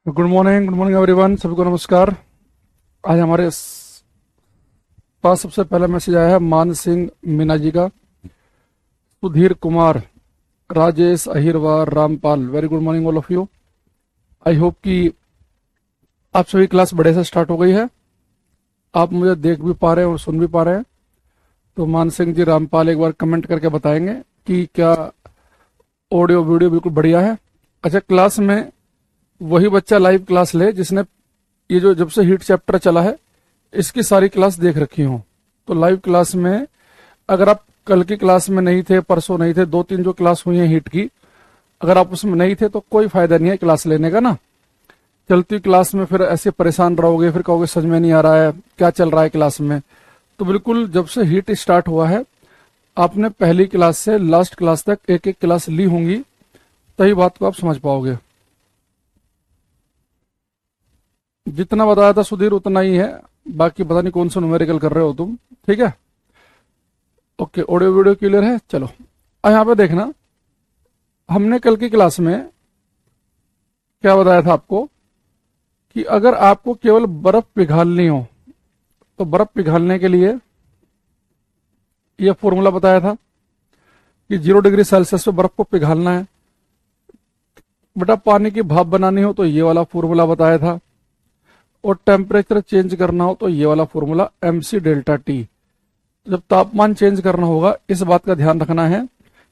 Good morning everyone. सभी को नमस्कार। आज हमारे पास सबसे पहला मैसेज आया है मान सिंह मीना जी का। Sudhir Kumar, Rajesh Ahirwar, Rampal, very good morning all of you. I hope कि आप सभी क्लास बड़े से स्टार्ट हो गई है। आप मुझे देख भी पा रहे हैं और सुन भी पा रहे हैं। तो मान सिंह जी, रामपाल एक बार कमेंट करके बताएंगे कि क्या ऑडियो वीडियो बिल्कुल बढ़िया है। अच्छा, क्लास में वही बच्चा लाइव क्लास ले जिसने ये जो जब से हीट चैप्टर चला है इसकी सारी क्लास देख रखी हो। तो लाइव क्लास में अगर आप कल की क्लास में नहीं थे, परसों नहीं थे, 2-3 जो क्लास हुई है हीट की, अगर आप उसमें नहीं थे तो कोई फायदा नहीं है क्लास लेने का ना। चलती क्लास में फिर ऐसे परेशान रहोगे, फिर कहोगे समझ में नहीं आ रहा है क्या चल रहा है क्लास में। तो बिल्कुल जब से हीट स्टार्ट हुआ है आपने पहली क्लास से लास्ट क्लास तक एक एक क्लास ली होंगी, तभी बात को आप समझ पाओगे। जितना बताया था सुधीर उतना ही है, बाकी पता नहीं कौन सा न्यूमेरिकल कर रहे हो तुम। ठीक है, ओके, ऑडियो वीडियो क्लियर है। चलो यहाँ पे देखना, हमने कल की क्लास में क्या बताया था आपको कि अगर आपको केवल बर्फ पिघालनी हो तो बर्फ पिघालने के लिए यह फॉर्मूला बताया था कि 0 डिग्री सेल्सियस पे बर्फ को पिघालना है। बेटा पानी की भाप बनानी हो तो ये वाला फॉर्मूला बताया था, और टेम्परेचर चेंज करना हो तो ये वाला फॉर्मूला mc डेल्टा टी। जब तापमान चेंज करना होगा इस बात का ध्यान रखना है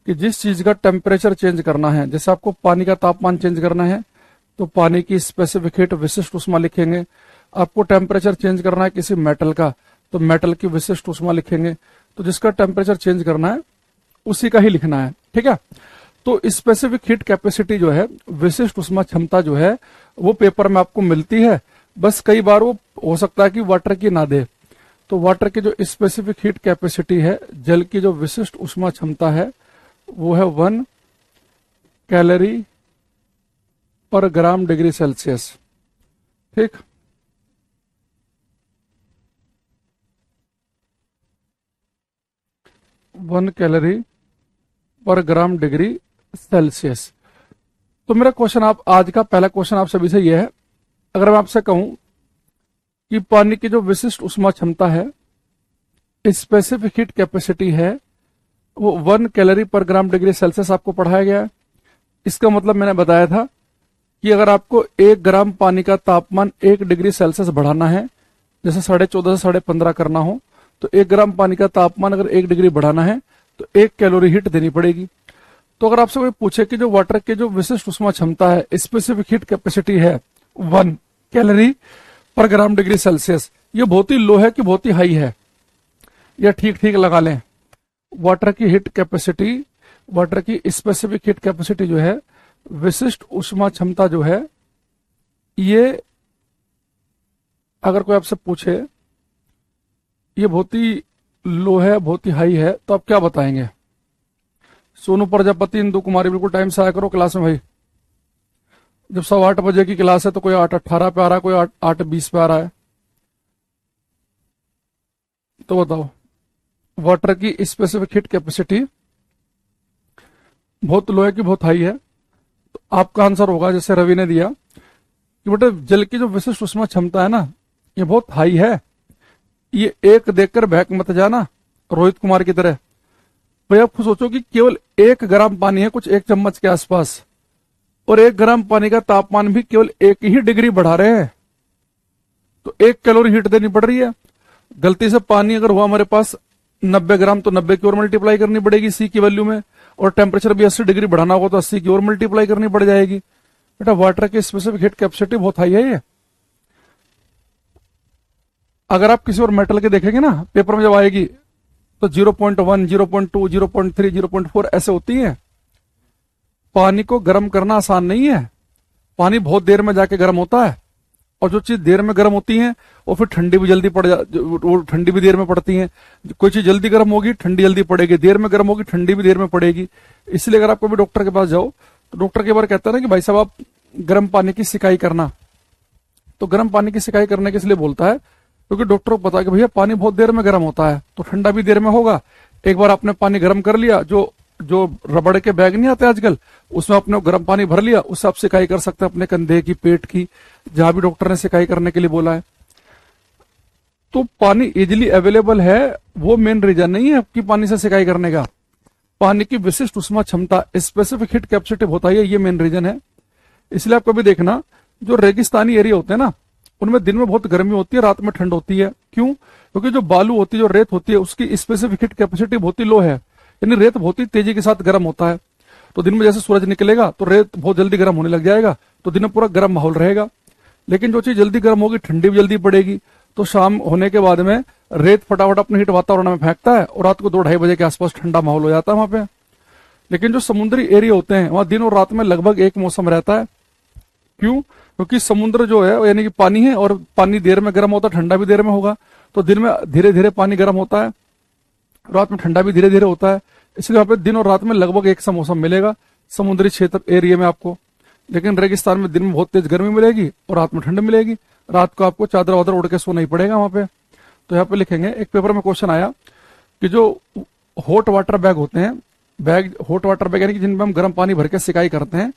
कि जिस चीज का टेम्परेचर चेंज करना है, जैसे आपको पानी का तापमान चेंज करना है तो पानी की स्पेसिफिक हीट विशिष्ट उष्मा लिखेंगे। आपको टेम्परेचर चेंज करना है किसी मेटल का तो मेटल की विशिष्ट उष्मा लिखेंगे। तो जिसका टेम्परेचर चेंज करना है उसी का ही लिखना है। ठीक है, तो स्पेसिफिक हीट कैपेसिटी जो है, विशिष्ट उष्मा क्षमता जो है, वो पेपर में आपको मिलती है। बस कई बार वो हो सकता है कि वाटर की ना दे, तो वाटर की जो स्पेसिफिक हीट कैपेसिटी है, जल की जो विशिष्ट उष्मा क्षमता है, वो है 1 कैलोरी पर ग्राम डिग्री सेल्सियस। ठीक, वन कैलोरी पर ग्राम डिग्री सेल्सियस। तो मेरा क्वेश्चन, आप आज का पहला क्वेश्चन आप सभी से यह है, अगर मैं आपसे कहूं कि पानी की जो विशिष्ट उष्मा क्षमता है, स्पेसिफिक हीट कैपेसिटी है, वो 1 कैलोरी पर ग्राम डिग्री सेल्सियस आपको पढ़ाया गया है। इसका मतलब मैंने बताया था कि अगर आपको 1 ग्राम पानी का तापमान 1 डिग्री सेल्सियस बढ़ाना है, जैसे 14.5 से 15.5 करना हो, तो 1 ग्राम पानी का तापमान अगर 1 डिग्री बढ़ाना है तो 1 कैलोरी हीट देनी पड़ेगी। तो अगर आपसे कोई पूछे कि जो वाटर की जो विशिष्ट उष्मा क्षमता है, स्पेसिफिक हीट कैपेसिटी है 1 कैलोरी पर ग्राम डिग्री सेल्सियस, ये बहुत ही लो है कि बहुत ही हाई है, या ठीक ठीक लगा लें। वाटर की हीट कैपेसिटी, वाटर की स्पेसिफिक हीट कैपेसिटी जो है, विशिष्ट उष्मा क्षमता जो है, ये अगर कोई आपसे पूछे ये बहुत ही लो है, बहुत ही हाई है, तो आप क्या बताएंगे? सोनू प्रजापति, इंदु कुमारी, बिल्कुल टाइम से आया करो क्लास में भाई। जब 8:15 बजे की क्लास है तो कोई 8:18 पे आ रहा है, कोई 8:20 पे आ रहा है। तो बताओ, वाटर की स्पेसिफिक हीट कैपेसिटी बहुत लो है कि बहुत हाई है? तो आपका आंसर होगा जैसे रवि ने दिया कि बेटा जल की जो विशिष्ट उष्मा क्षमता है ना, ये बहुत हाई है। ये एक देखकर बहक मत जाना रोहित कुमार की तरह। भाई आप सोचो कि केवल 1 ग्राम पानी है, कुछ 1 चम्मच के आसपास, और 1 ग्राम पानी का तापमान भी केवल 1 ही डिग्री बढ़ा रहे हैं, तो 1 कैलोरी हीट देनी पड़ रही है। गलती से पानी अगर हुआ हमारे पास 90 ग्राम तो 90 की ओर मल्टीप्लाई करनी पड़ेगी सी की वैल्यू में, और टेम्परेचर भी 80 डिग्री बढ़ाना होगा तो 80 की ओर मल्टीप्लाई करनी पड़ जाएगी। बेटा वाटर की स्पेसिफिक हीट कैपेसिटी बहुत हाई है ये। अगर आप किसी और मेटल के देखेंगे ना पेपर में जब आएगी तो 0.1, 0.2, 0.3, 0.4 ऐसे होती है। पानी को गर्म करना आसान नहीं है, पानी बहुत देर में जाके गर्म होता है, और जो चीज देर में गर्म होती है वो फिर ठंडी भी जल्दी वो ठंडी भी देर में पड़ती है। कोई चीज जल्दी गर्म होगी ठंडी जल्दी पड़ेगी, देर में गर्म होगी ठंडी भी देर में पड़ेगी। इसलिए अगर आप कभी डॉक्टर के पास जाओ तो डॉक्टर के बार कहता है ना कि भाई साहब आप गर्म पानी की सिकाई करना, तो गर्म पानी की सिकाई करने के इसलिए बोलता है क्योंकि डॉक्टर को पता है कि भैया पानी बहुत देर में गर्म होता है तो ठंडा भी देर में होगा। एक बार आपने पानी गर्म कर लिया, जो जो रबड़ के बैग नहीं आते आजकल, उसमें अपने गर्म पानी भर लिया, उससे आप सिकाई कर सकते हैं अपने कंधे की, पेट की, जहां भी डॉक्टर ने सिकाई करने के लिए बोला है। तो पानी इजिली अवेलेबल है, वो मेन रीजन नहीं है कि पानी से सिकाई करने का। पानी की विशिष्ट उष्मा क्षमता, स्पेसिफिक हीट कैपेसिटी होता है, ये मेन रीजन है। इसलिए आप कभी देखना, जो रेगिस्तानी एरिया होते हैं ना, उनमें दिन में बहुत गर्मी होती है, रात में ठंड होती है। क्यों? क्योंकि जो बालू होती है, जो रेत होती है, उसकी स्पेसिफिक हीट कैपेसिटी बहुत ही लो है, यानी रेत बहुत ही तेजी के साथ गर्म होता है। तो दिन में जैसे सूरज निकलेगा तो रेत बहुत जल्दी गर्म होने लग जाएगा, तो दिन में पूरा गर्म माहौल रहेगा। लेकिन जो चीज जल्दी गर्म होगी, ठंडी भी जल्दी पड़ेगी, तो शाम होने के बाद में रेत फटाफट अपनी हीट वातावरण में फेंकता है और रात को 2-2:30 बजे के आसपास ठंडा माहौल हो जाता है वहां पे। लेकिन जो समुद्री एरिया होते हैं, वहां दिन और रात में लगभग एक मौसम रहता है। क्यों? क्योंकि समुद्र जो है यानी कि पानी है, और पानी देर में गर्म होता है, ठंडा भी देर में होगा। तो दिन में धीरे धीरे पानी गर्म होता है, रात में ठंडा भी धीरे धीरे होता है। इसलिए वहां पे दिन और रात में लगभग एक सा मौसम मिलेगा समुद्री क्षेत्र एरिया में आपको। लेकिन रेगिस्तान में दिन में बहुत तेज गर्मी मिलेगी और रात में ठंड मिलेगी, रात को आपको चादर वादर उड़ के सोना ही पड़ेगा वहां पे। तो यहाँ पे लिखेंगे, एक पेपर में क्वेश्चन आया कि जो हॉट वाटर बैग होते हैं, बैग हॉट वाटर बैग यानी कि जिनमें हम गर्म पानी भर के सिकाई करते हैं,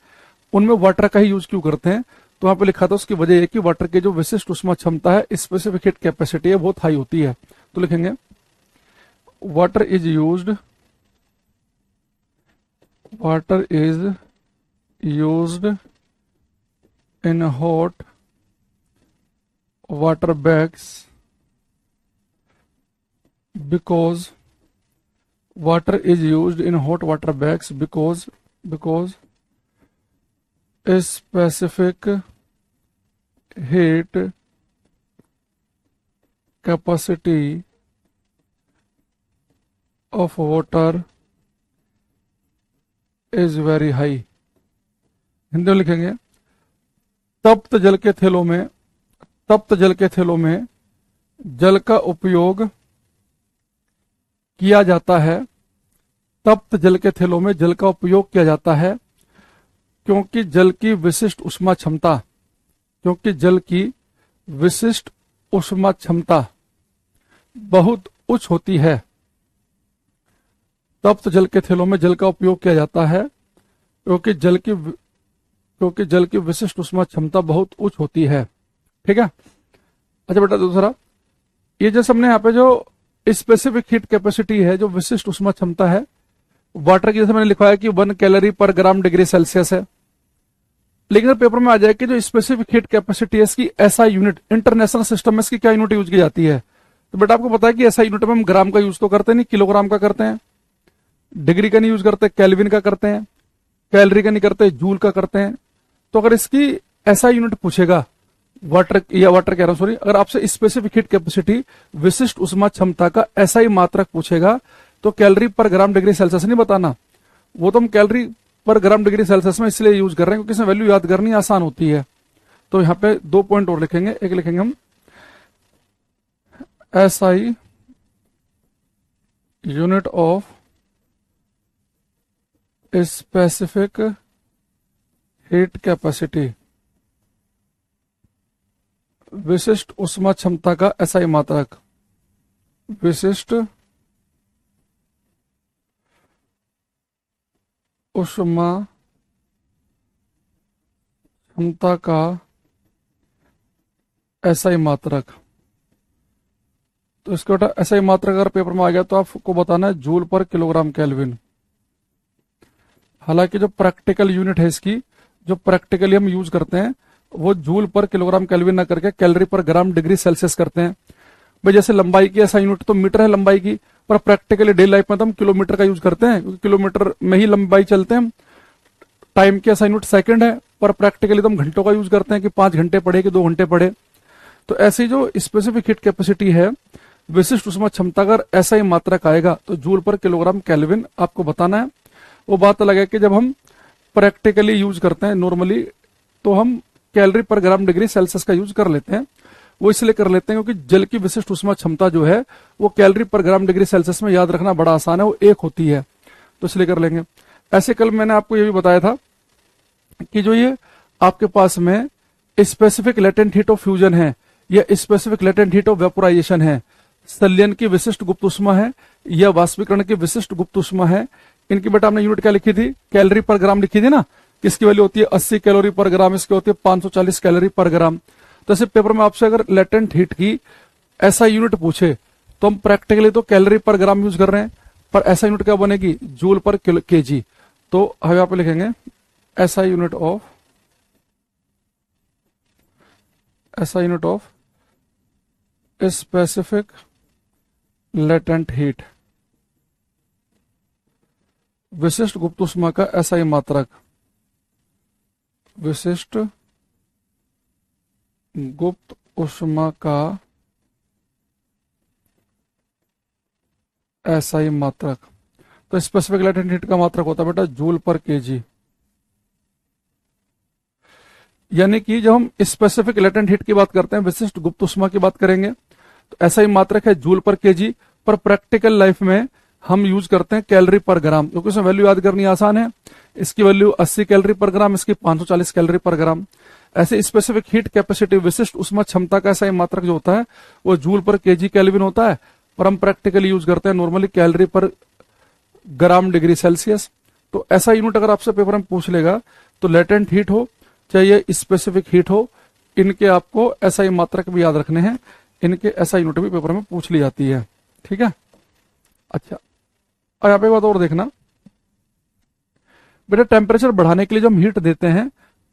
उनमें वाटर का ही यूज क्यों करते हैं? तो वहां पे लिखा था उसकी वजह है कि वाटर की जो विशिष्ट उष्मा क्षमता है, स्पेसिफिक हीट कैपेसिटी है, बहुत हाई होती है। तो लिखेंगे water is used in hot water bags because water is used in hot water bags because a specific heat capacity of water is very high। Hindi में लिखेंगे, तप्त जल के थैलों में जल का उपयोग किया जाता है। तप्त जल के थैलों में जल का उपयोग किया जाता है क्योंकि जल की विशिष्ट उष्मा क्षमता बहुत उच्च होती है। तप्त जल के थैलों में जल का उपयोग किया जाता है क्योंकि जल की विशिष्ट उष्मा क्षमता बहुत उच्च होती है। ठीक है। अच्छा बेटा, दूसरा ये जैसे हमने यहाँ पे जो स्पेसिफिक हीट कैपेसिटी है, जो विशिष्ट उष्मा क्षमता है वाटर की, जैसे मैंने लिखा है कि 1 कैलोरी पर ग्राम डिग्री सेल्सियस है। लेकिन पेपर में आ जाए कि जो स्पेसिफिक हीट कैपेसिटी है, इसकी एसआई यूनिट, इंटरनेशनल सिस्टम में इसकी क्या यूनिट यूज की जाती है? तो बेटा आपको पता है कि एसआई यूनिट में हम ग्राम का यूज तो करते नहीं, किलोग्राम का करते हैं, डिग्री का नहीं यूज करते, केल्विन का करते हैं, कैलोरी का नहीं करते, जूल का करते हैं। तो अगर इसकी एसआई यूनिट पूछेगा, वाटर कह रहा हूं सॉरी, अगर आपसे स्पेसिफिक हीट कैपेसिटी विशिष्ट उष्मा क्षमता का एसआई मात्रक पूछेगा, तो कैलोरी पर ग्राम डिग्री सेल्सियस नहीं बताना, वो तो हम कैलोरी पर ग्राम डिग्री सेल्सियस में इसलिए यूज कर रहे हैं क्योंकि इसमें वैल्यू याद करनी आसान होती है। तो यहां पे 2 पॉइंट और लिखेंगे, एक लिखेंगे हम SI unit of specific heat capacity, विशिष्ट उष्मा क्षमता का एसआई मात्रक, विशिष्ट उष्मा क्षमता का एसआई मात्रक। तो इसके बेटा एसआई मात्रक अगर पेपर में आ गया तो आपको बताना है जूल पर किलोग्राम केल्विन। हालांकि जो प्रैक्टिकल यूनिट है इसकी, जो प्रैक्टिकली हम यूज करते हैं, वो जूल पर किलोग्राम केल्विन ना करके कैलोरी पर ग्राम डिग्री सेल्सियस करते हैं। भाई जैसे लंबाई की ऐसा यूनिट तो मीटर है लंबाई की, पर प्रैक्टिकली डेली लाइफ में तो हम किलोमीटर का यूज करते हैं क्योंकि किलोमीटर में ही लंबाई चलते हैं। टाइम की ऐसा यूनिट सेकंड है, पर प्रैक्टिकली तो हम घंटों का यूज करते हैं कि 5 घंटे पढ़े कि 2 घंटे पढ़े। तो ऐसी जो स्पेसिफिक हीट कैपेसिटी है, विशिष्ट उष्मा क्षमता, अगर ऐसा ही मात्रक आएगा तो जूल पर किलोग्राम केल्विन आपको बताना है। वो बात अलग है कि जब हम प्रैक्टिकली यूज करते हैं नॉर्मली, तो हम कैलोरी पर ग्राम डिग्री सेल्सियस का यूज कर लेते हैं। वो इसलिए कर लेते हैं क्योंकि जल की विशिष्ट उष्मा क्षमता जो है वो कैलोरी पर ग्राम डिग्री सेल्सियस में याद रखना बड़ा आसान है, वो 1 होती है, तो इसलिए कर लेंगे। ऐसे कल मैंने आपको ये भी बताया था कि जो ये आपके पास में specific latent heat of fusion है या specific latent heat of vaporisation है, संलयन की विशिष्ट गुप्त उष्मा है यह वाष्पीकरण की विशिष्ट गुप्त ऊष्मा है। इनकी बेटा हमने यूनिट क्या लिखी थी, कैलोरी पर ग्राम लिखी थी ना। किसकी वैल्यू होती है 80 कैलोरी पर ग्राम, इसकी होती है 540 कैलोरी पर ग्राम। तो ऐसे पेपर में आपसे अगर लेटेंट हीट की ऐसा यूनिट पूछे तो हम प्रैक्टिकली तो कैलोरी पर ग्राम यूज कर रहे हैं, पर ऐसा यूनिट क्या बनेगी, जूल पर केजी। तो हम यहां पे लिखेंगे ऐसा unit of specific latent heat, विशिष्ट गुप्त ऊष्मा का एसआई मात्रक, विशिष्ट गुप्त ऊष्मा का एसआई मात्रक। तो स्पेसिफिक लेटेंट हीट का मात्रक होता है बेटा जूल पर केजी। यानी कि जब हम स्पेसिफिक लेटेंट हीट की बात करते हैं, विशिष्ट गुप्त ऊष्मा की बात करेंगे, तो ऐसा ही मात्रक है जूल पर केजी। पर प्रैक्टिकल लाइफ में हम यूज करते हैं कैलोरी पर ग्राम, क्योंकि उसमें वैल्यू याद करनी आसान है। इसकी वैल्यू 80 कैलोरी पर ग्राम, इसकी 540 कैलोरी पर ग्राम। ऐसे स्पेसिफिक हीट कैपेसिटी, विशिष्ट ऊष्मा क्षमता का ऐसा ही मात्रक जो होता है वो जूल पर केजी केल्विन होता है, पर हम प्रैक्टिकली यूज करते हैं नॉर्मली कैलोरी पर ग्राम डिग्री सेल्सियस। तो ऐसा यूनिट अगर आपसे पेपर में पूछ लेगा तो लेटेंट हीट हो चाहे ये स्पेसिफिक हीट हो, इनके आपको एसआई मात्रक भी याद रखने हैं। इनके एसआई यूनिट भी पेपर में पूछ ली जाती है, ठीक है। अच्छा, और यहाँ पे एक बात और देखना बेटा, टेम्परेचर बढ़ाने के लिए जो हम हीट देते हैं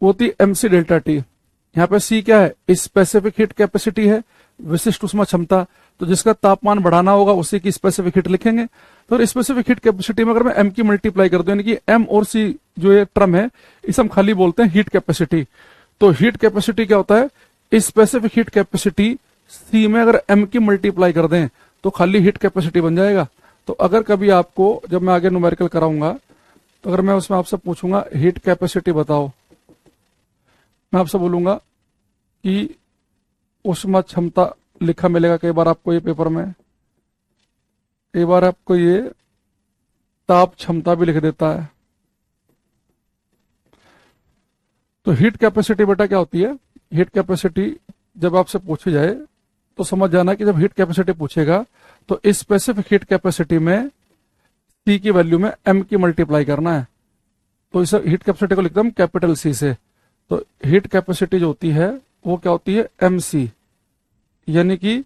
वो होती है एमसी डेल्टा टी। यहाँ पे सी क्या है, स्पेसिफिक हीट कैपेसिटी है, विशिष्ट ऊष्मा क्षमता। तो जिसका तापमान बढ़ाना होगा उसी की स्पेसिफिक हीट लिखेंगे। तो स्पेसिफिक हीट कैपेसिटी में अगर मैं एम की मल्टीप्लाई कर दूं, यानी कि एम और सी जो ये टर्म है इसे हम खाली बोलते हैं हीट कैपेसिटी। तो हीट कैपेसिटी क्या होता है, स्पेसिफिक हीट कैपेसिटी सी में अगर एम की मल्टीप्लाई कर दें तो खाली हीट कैपेसिटी बन जाएगा। तो अगर कभी आपको, जब मैं आगे न्यूमेरिकल कराऊंगा, तो अगर मैं उसमें आपसे पूछूंगा हीट कैपेसिटी बताओ, मैं आपसे बोलूंगा कि ऊष्मा क्षमता लिखा मिलेगा कई बार आपको ये पेपर में, कई बार आपको ये ताप क्षमता भी लिख देता है। तो हीट कैपेसिटी बेटा क्या होती है, हीट कैपेसिटी जब आपसे पूछी जाए तो समझ जाना कि जब हीट कैपेसिटी पूछेगा तो स्पेसिफिक हीट कैपेसिटी में सी की वैल्यू में एम की मल्टीप्लाई करना है। तो इस हीट कैपेसिटी को लिखते हैं हम कैपिटल सी से। तो हीट कैपेसिटी जो होती है वो क्या होती है, एम सी। यानी कि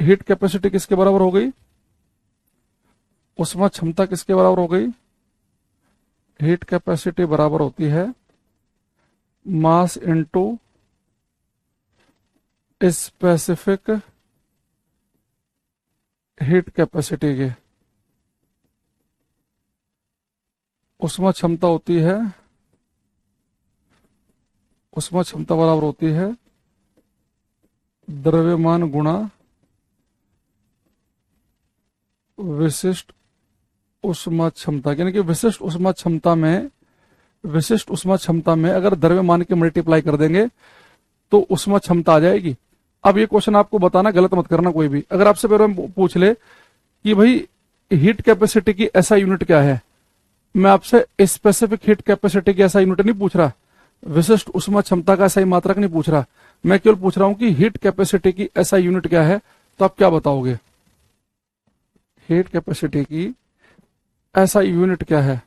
हीट कैपेसिटी किसके बराबर हो गई, ऊष्मा क्षमता किसके बराबर हो गई, हीट कैपेसिटी बराबर होती है mass into specific heat capacity के। ऊष्मा क्षमता होती है, ऊष्मा क्षमता बराबर होती है द्रव्यमान गुणा विशिष्ट ऊष्मा क्षमता। यानी कि विशिष्ट ऊष्मा क्षमता में अगर द्रव्यमान की मल्टीप्लाई कर देंगे तो ऊष्मा क्षमता आ जाएगी। अब ये क्वेश्चन आपको बताना, गलत मत करना कोई भी। अगर आपसे पेपर में पूछ ले कि भाई हीट कैपेसिटी की ऐसा यूनिट क्या है, मैं आपसे स्पेसिफिक हीट कैपेसिटी की ऐसा यूनिट नहीं पूछ रहा, विशिष्ट ऊष्मा क्षमता का ऐसा ही मात्रक नहीं पूछ रहा, मैं केवल पूछ रहा हूं कि हीट कैपेसिटी की ऐसा यूनिट क्या है। तो आप क्या बताओगे, हीट कैपेसिटी की ऐसा यूनिट क्या है।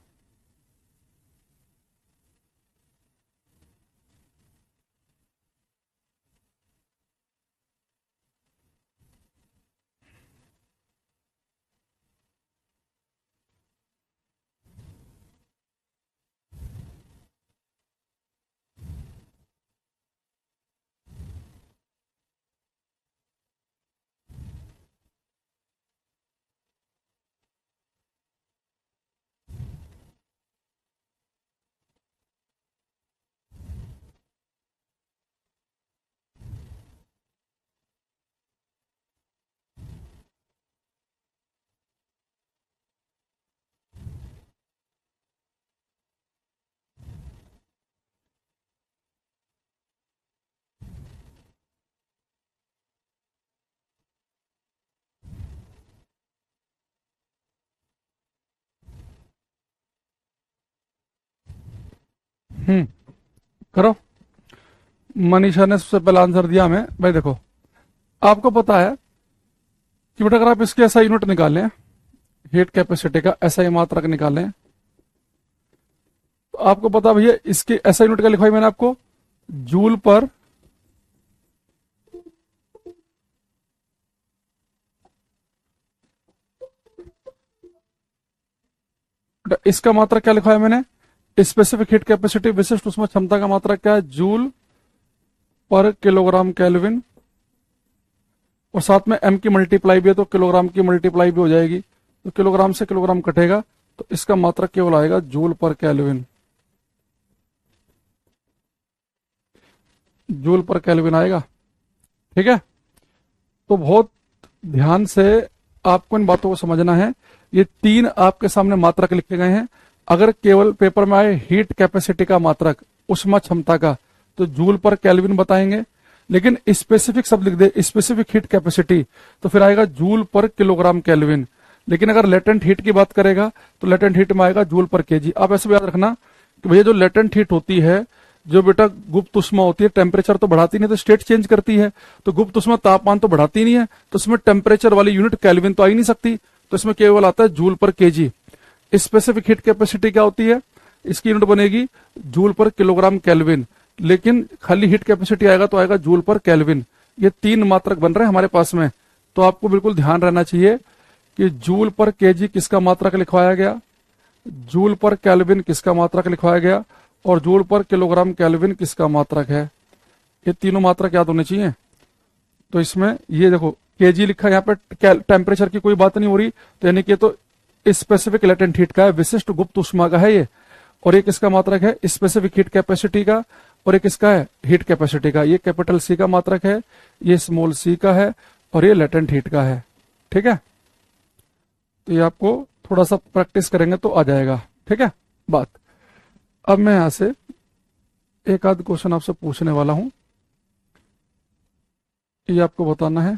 करो, मनीषा ने सबसे पहला आंसर दिया हमें। भाई देखो, आपको पता है कि बेटा अगर आप इसके ऐसा यूनिट निकालें, हीट कैपेसिटी का ऐसा ही मात्रक निकालें, तो आपको पता भैया इसके ऐसा यूनिट का लिखवाई मैंने आपको जूल पर इसका मात्रक क्या लिखा है मैंने, स्पेसिफिक हीट कैपेसिटी विशिष्ट उष्मा क्षमता का मात्रक क्या है, जूल पर किलोग्राम केल्विन, और साथ में एम की मल्टीप्लाई भी है तो किलोग्राम की मल्टीप्लाई भी हो जाएगी, तो किलोग्राम से किलोग्राम कटेगा तो इसका मात्रक केवल आएगा जूल पर केल्विन, जूल पर केल्विन आएगा। ठीक है, तो बहुत ध्यान से आपको इन बातों को समझना है। ये तीन आपके सामने मात्रक लिखे गए हैं। अगर केवल पेपर में आए हीट कैपेसिटी का मात्रक, उष्मा क्षमता का, तो जूल पर केल्विन बताएंगे, लेकिन स्पेसिफिक शब्द लिख दे स्पेसिफिक हीट कैपेसिटी तो फिर आएगा जूल पर किलोग्राम केल्विन। लेकिन अगर लेटेंट हीट की बात करेगा तो लेटेंट हीट में आएगा जूल पर केजी। आप ऐसे भी याद रखना कि भैया जो लेटेंट हीट होती है, जो बेटा गुप्त उष्मा होती है, टेम्परेचर तो बढ़ाती नहीं, तो स्टेट चेंज करती है, तो गुप्त उष्मा तापमान तो बढ़ाती नहीं है, तो इसमें टेम्परेचर वाली यूनिट केल्विन तो आ ही नहीं सकती, तो इसमें केवल आता है जूल पर केजी। स्पेसिफिक हीट कैपेसिटी क्या होती है, इसकी यूनिट बनेगी जूल पर किलोग्राम केल्विन, लेकिन खाली हीट कैपेसिटी आएगा तो आएगा जूल पर केल्विन। ये तीन मात्रक बन रहे हैं हमारे पास में, तो आपको बिल्कुल ध्यान रहना चाहिए कि जूल पर केजी किसका मात्रक लिखवाया गया, जूल पर केल्विन किसका मात्रक लिखवाया गया, और जूल पर किलोग्राम केल्विन किसका मात्रक है। ये तीनों मात्रक याद होने चाहिए। तो इसमें ये देखो केजी लिखा है, यहाँ पे टेम्परेचर की कोई बात नहीं हो रही, तो यानी कि तो स्पेसिफिक लेटेंट हीट का है, विशिष्ट गुप्त उष्मा का है ये, और ये किसका मात्रक है, स्पेसिफिक हीट कैपेसिटी का, और ये किसका है, हीट कैपेसिटी का। ये कैपिटल सी का मात्रक है, ये स्मॉल सी का है, और ये लेटेंट हीट का है। ठीक है, तो ये आपको थोड़ा सा प्रैक्टिस करेंगे तो आ जाएगा। ठीक है बात। अब मैं यहां से एक आध क्वेश्चन आपसे पूछने वाला हूं, ये आपको बताना है।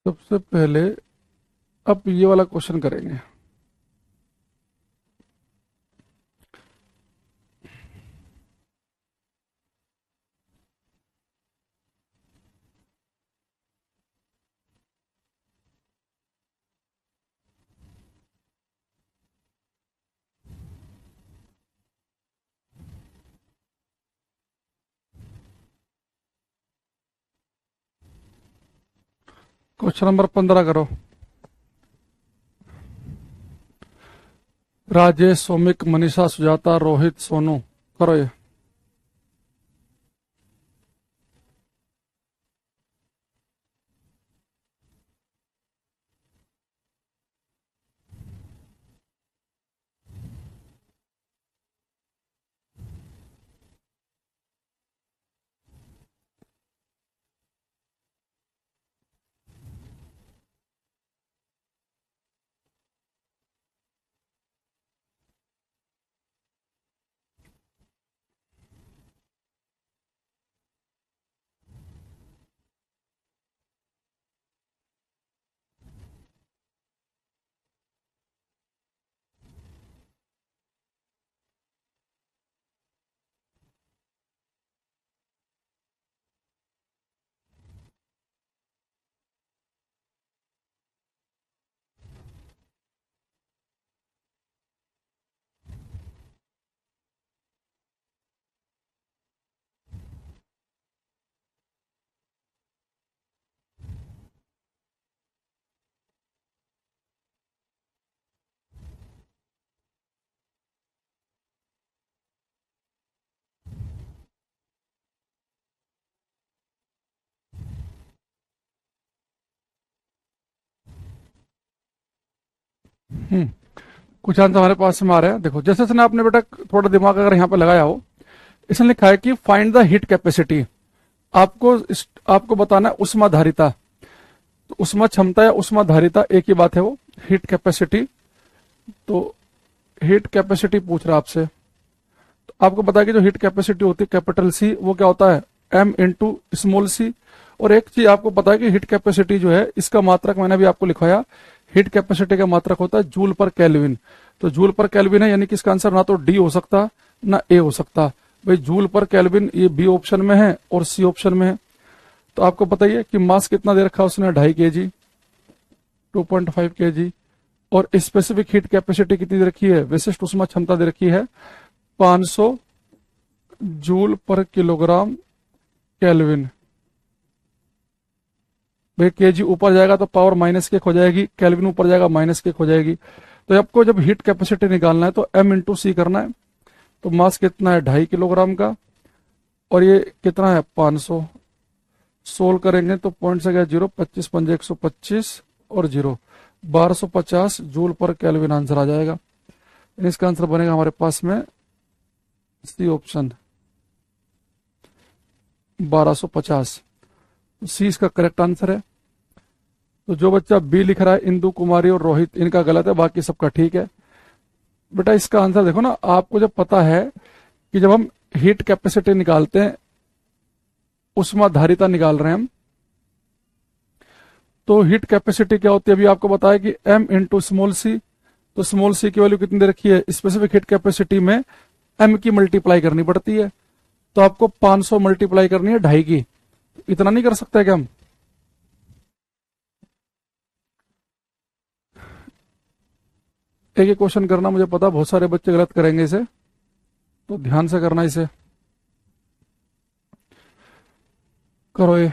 सबसे पहले अब ये वाला क्वेश्चन करेंगे। क्वेश्चन नंबर 15 करो। राजेश, सौमिक, मनीषा, सुजाता, रोहित, सोनू, करो ये। कुछ आंसर हमारे पास में आ रहा है। देखो जैसे जैसे ना आपने बेटा थोड़ा दिमाग अगर यहाँ पे लगाया हो, इसने लिखा है कि फाइंड द हीट कैपेसिटी। आपको आपको बताना है उष्माधारिता। तो उष्मा क्षमता या उष्मा धारिता एक ही बात है, वो हीट कैपेसिटी। तो हीट कैपेसिटी पूछ रहा है आपसे, तो आपको पता है कि जो हीट कैपेसिटी होती है कैपिटल सी, वो क्या होता है m इंटू स्मॉल सी। और एक चीज आपको पता है कि हीट कैपेसिटी जो है इसका मात्रक मैंने भी आपको लिखवाया, हीट कैपेसिटी का मात्रक होता है जूल पर केल्विन। तो जूल पर केल्विन है, यानी कि इसका आंसर ना तो डी हो सकता ना ए हो सकता। भाई जूल पर केल्विन ये बी ऑप्शन में है और सी ऑप्शन में है। तो आपको पता ही है कि मास कितना दे रखा है उसने, 2.5 kg, 2.5 kg। और स्पेसिफिक हीट कैपेसिटी कितनी दे रखी है, विशिष्ट उष्मा क्षमता दे रखी है 500 जूल पर किलोग्राम केल्विन। भाई केजी ऊपर जाएगा तो पावर माइनस के हो जाएगी, केल्विन ऊपर जाएगा माइनस के हो जाएगी। तो आपको जब हीट कैपेसिटी निकालना है तो m इंटू सी करना है। तो मास कितना है 2.5 किलोग्राम का, और ये कितना है 500। सोल्व करेंगे तो पॉइंट से गया 0, 25 पंजे 125 और 0, 1250 जूल पर केल्विन आंसर आ जाएगा। इसका आंसर बनेगा हमारे पास में सी ऑप्शन 1250। सी इसका करेक्ट आंसर है। तो जो बच्चा बी लिख रहा है इंदु कुमारी और रोहित, इनका गलत है, बाकी सबका ठीक है। बेटा इसका आंसर देखो ना, आपको जब पता है कि जब हम हीट कैपेसिटी निकालते हैं, उष्मा धारिता निकाल रहे हैं हम, तो हीट कैपेसिटी क्या होती है अभी आपको बताया कि m इंटू स्मॉल सी। तो स्मॉल सी की वैल्यू कितनी दे रखी है, स्पेसिफिक हीट कैपेसिटी में m की मल्टीप्लाई करनी पड़ती है। तो आपको 500 मल्टीप्लाई करनी है 2.5 की। इतना नहीं कर सकते क्या हम? एक एक क्वेश्चन करना, मुझे पता बहुत सारे बच्चे गलत करेंगे इसे, तो ध्यान से करना इसे। करो ये।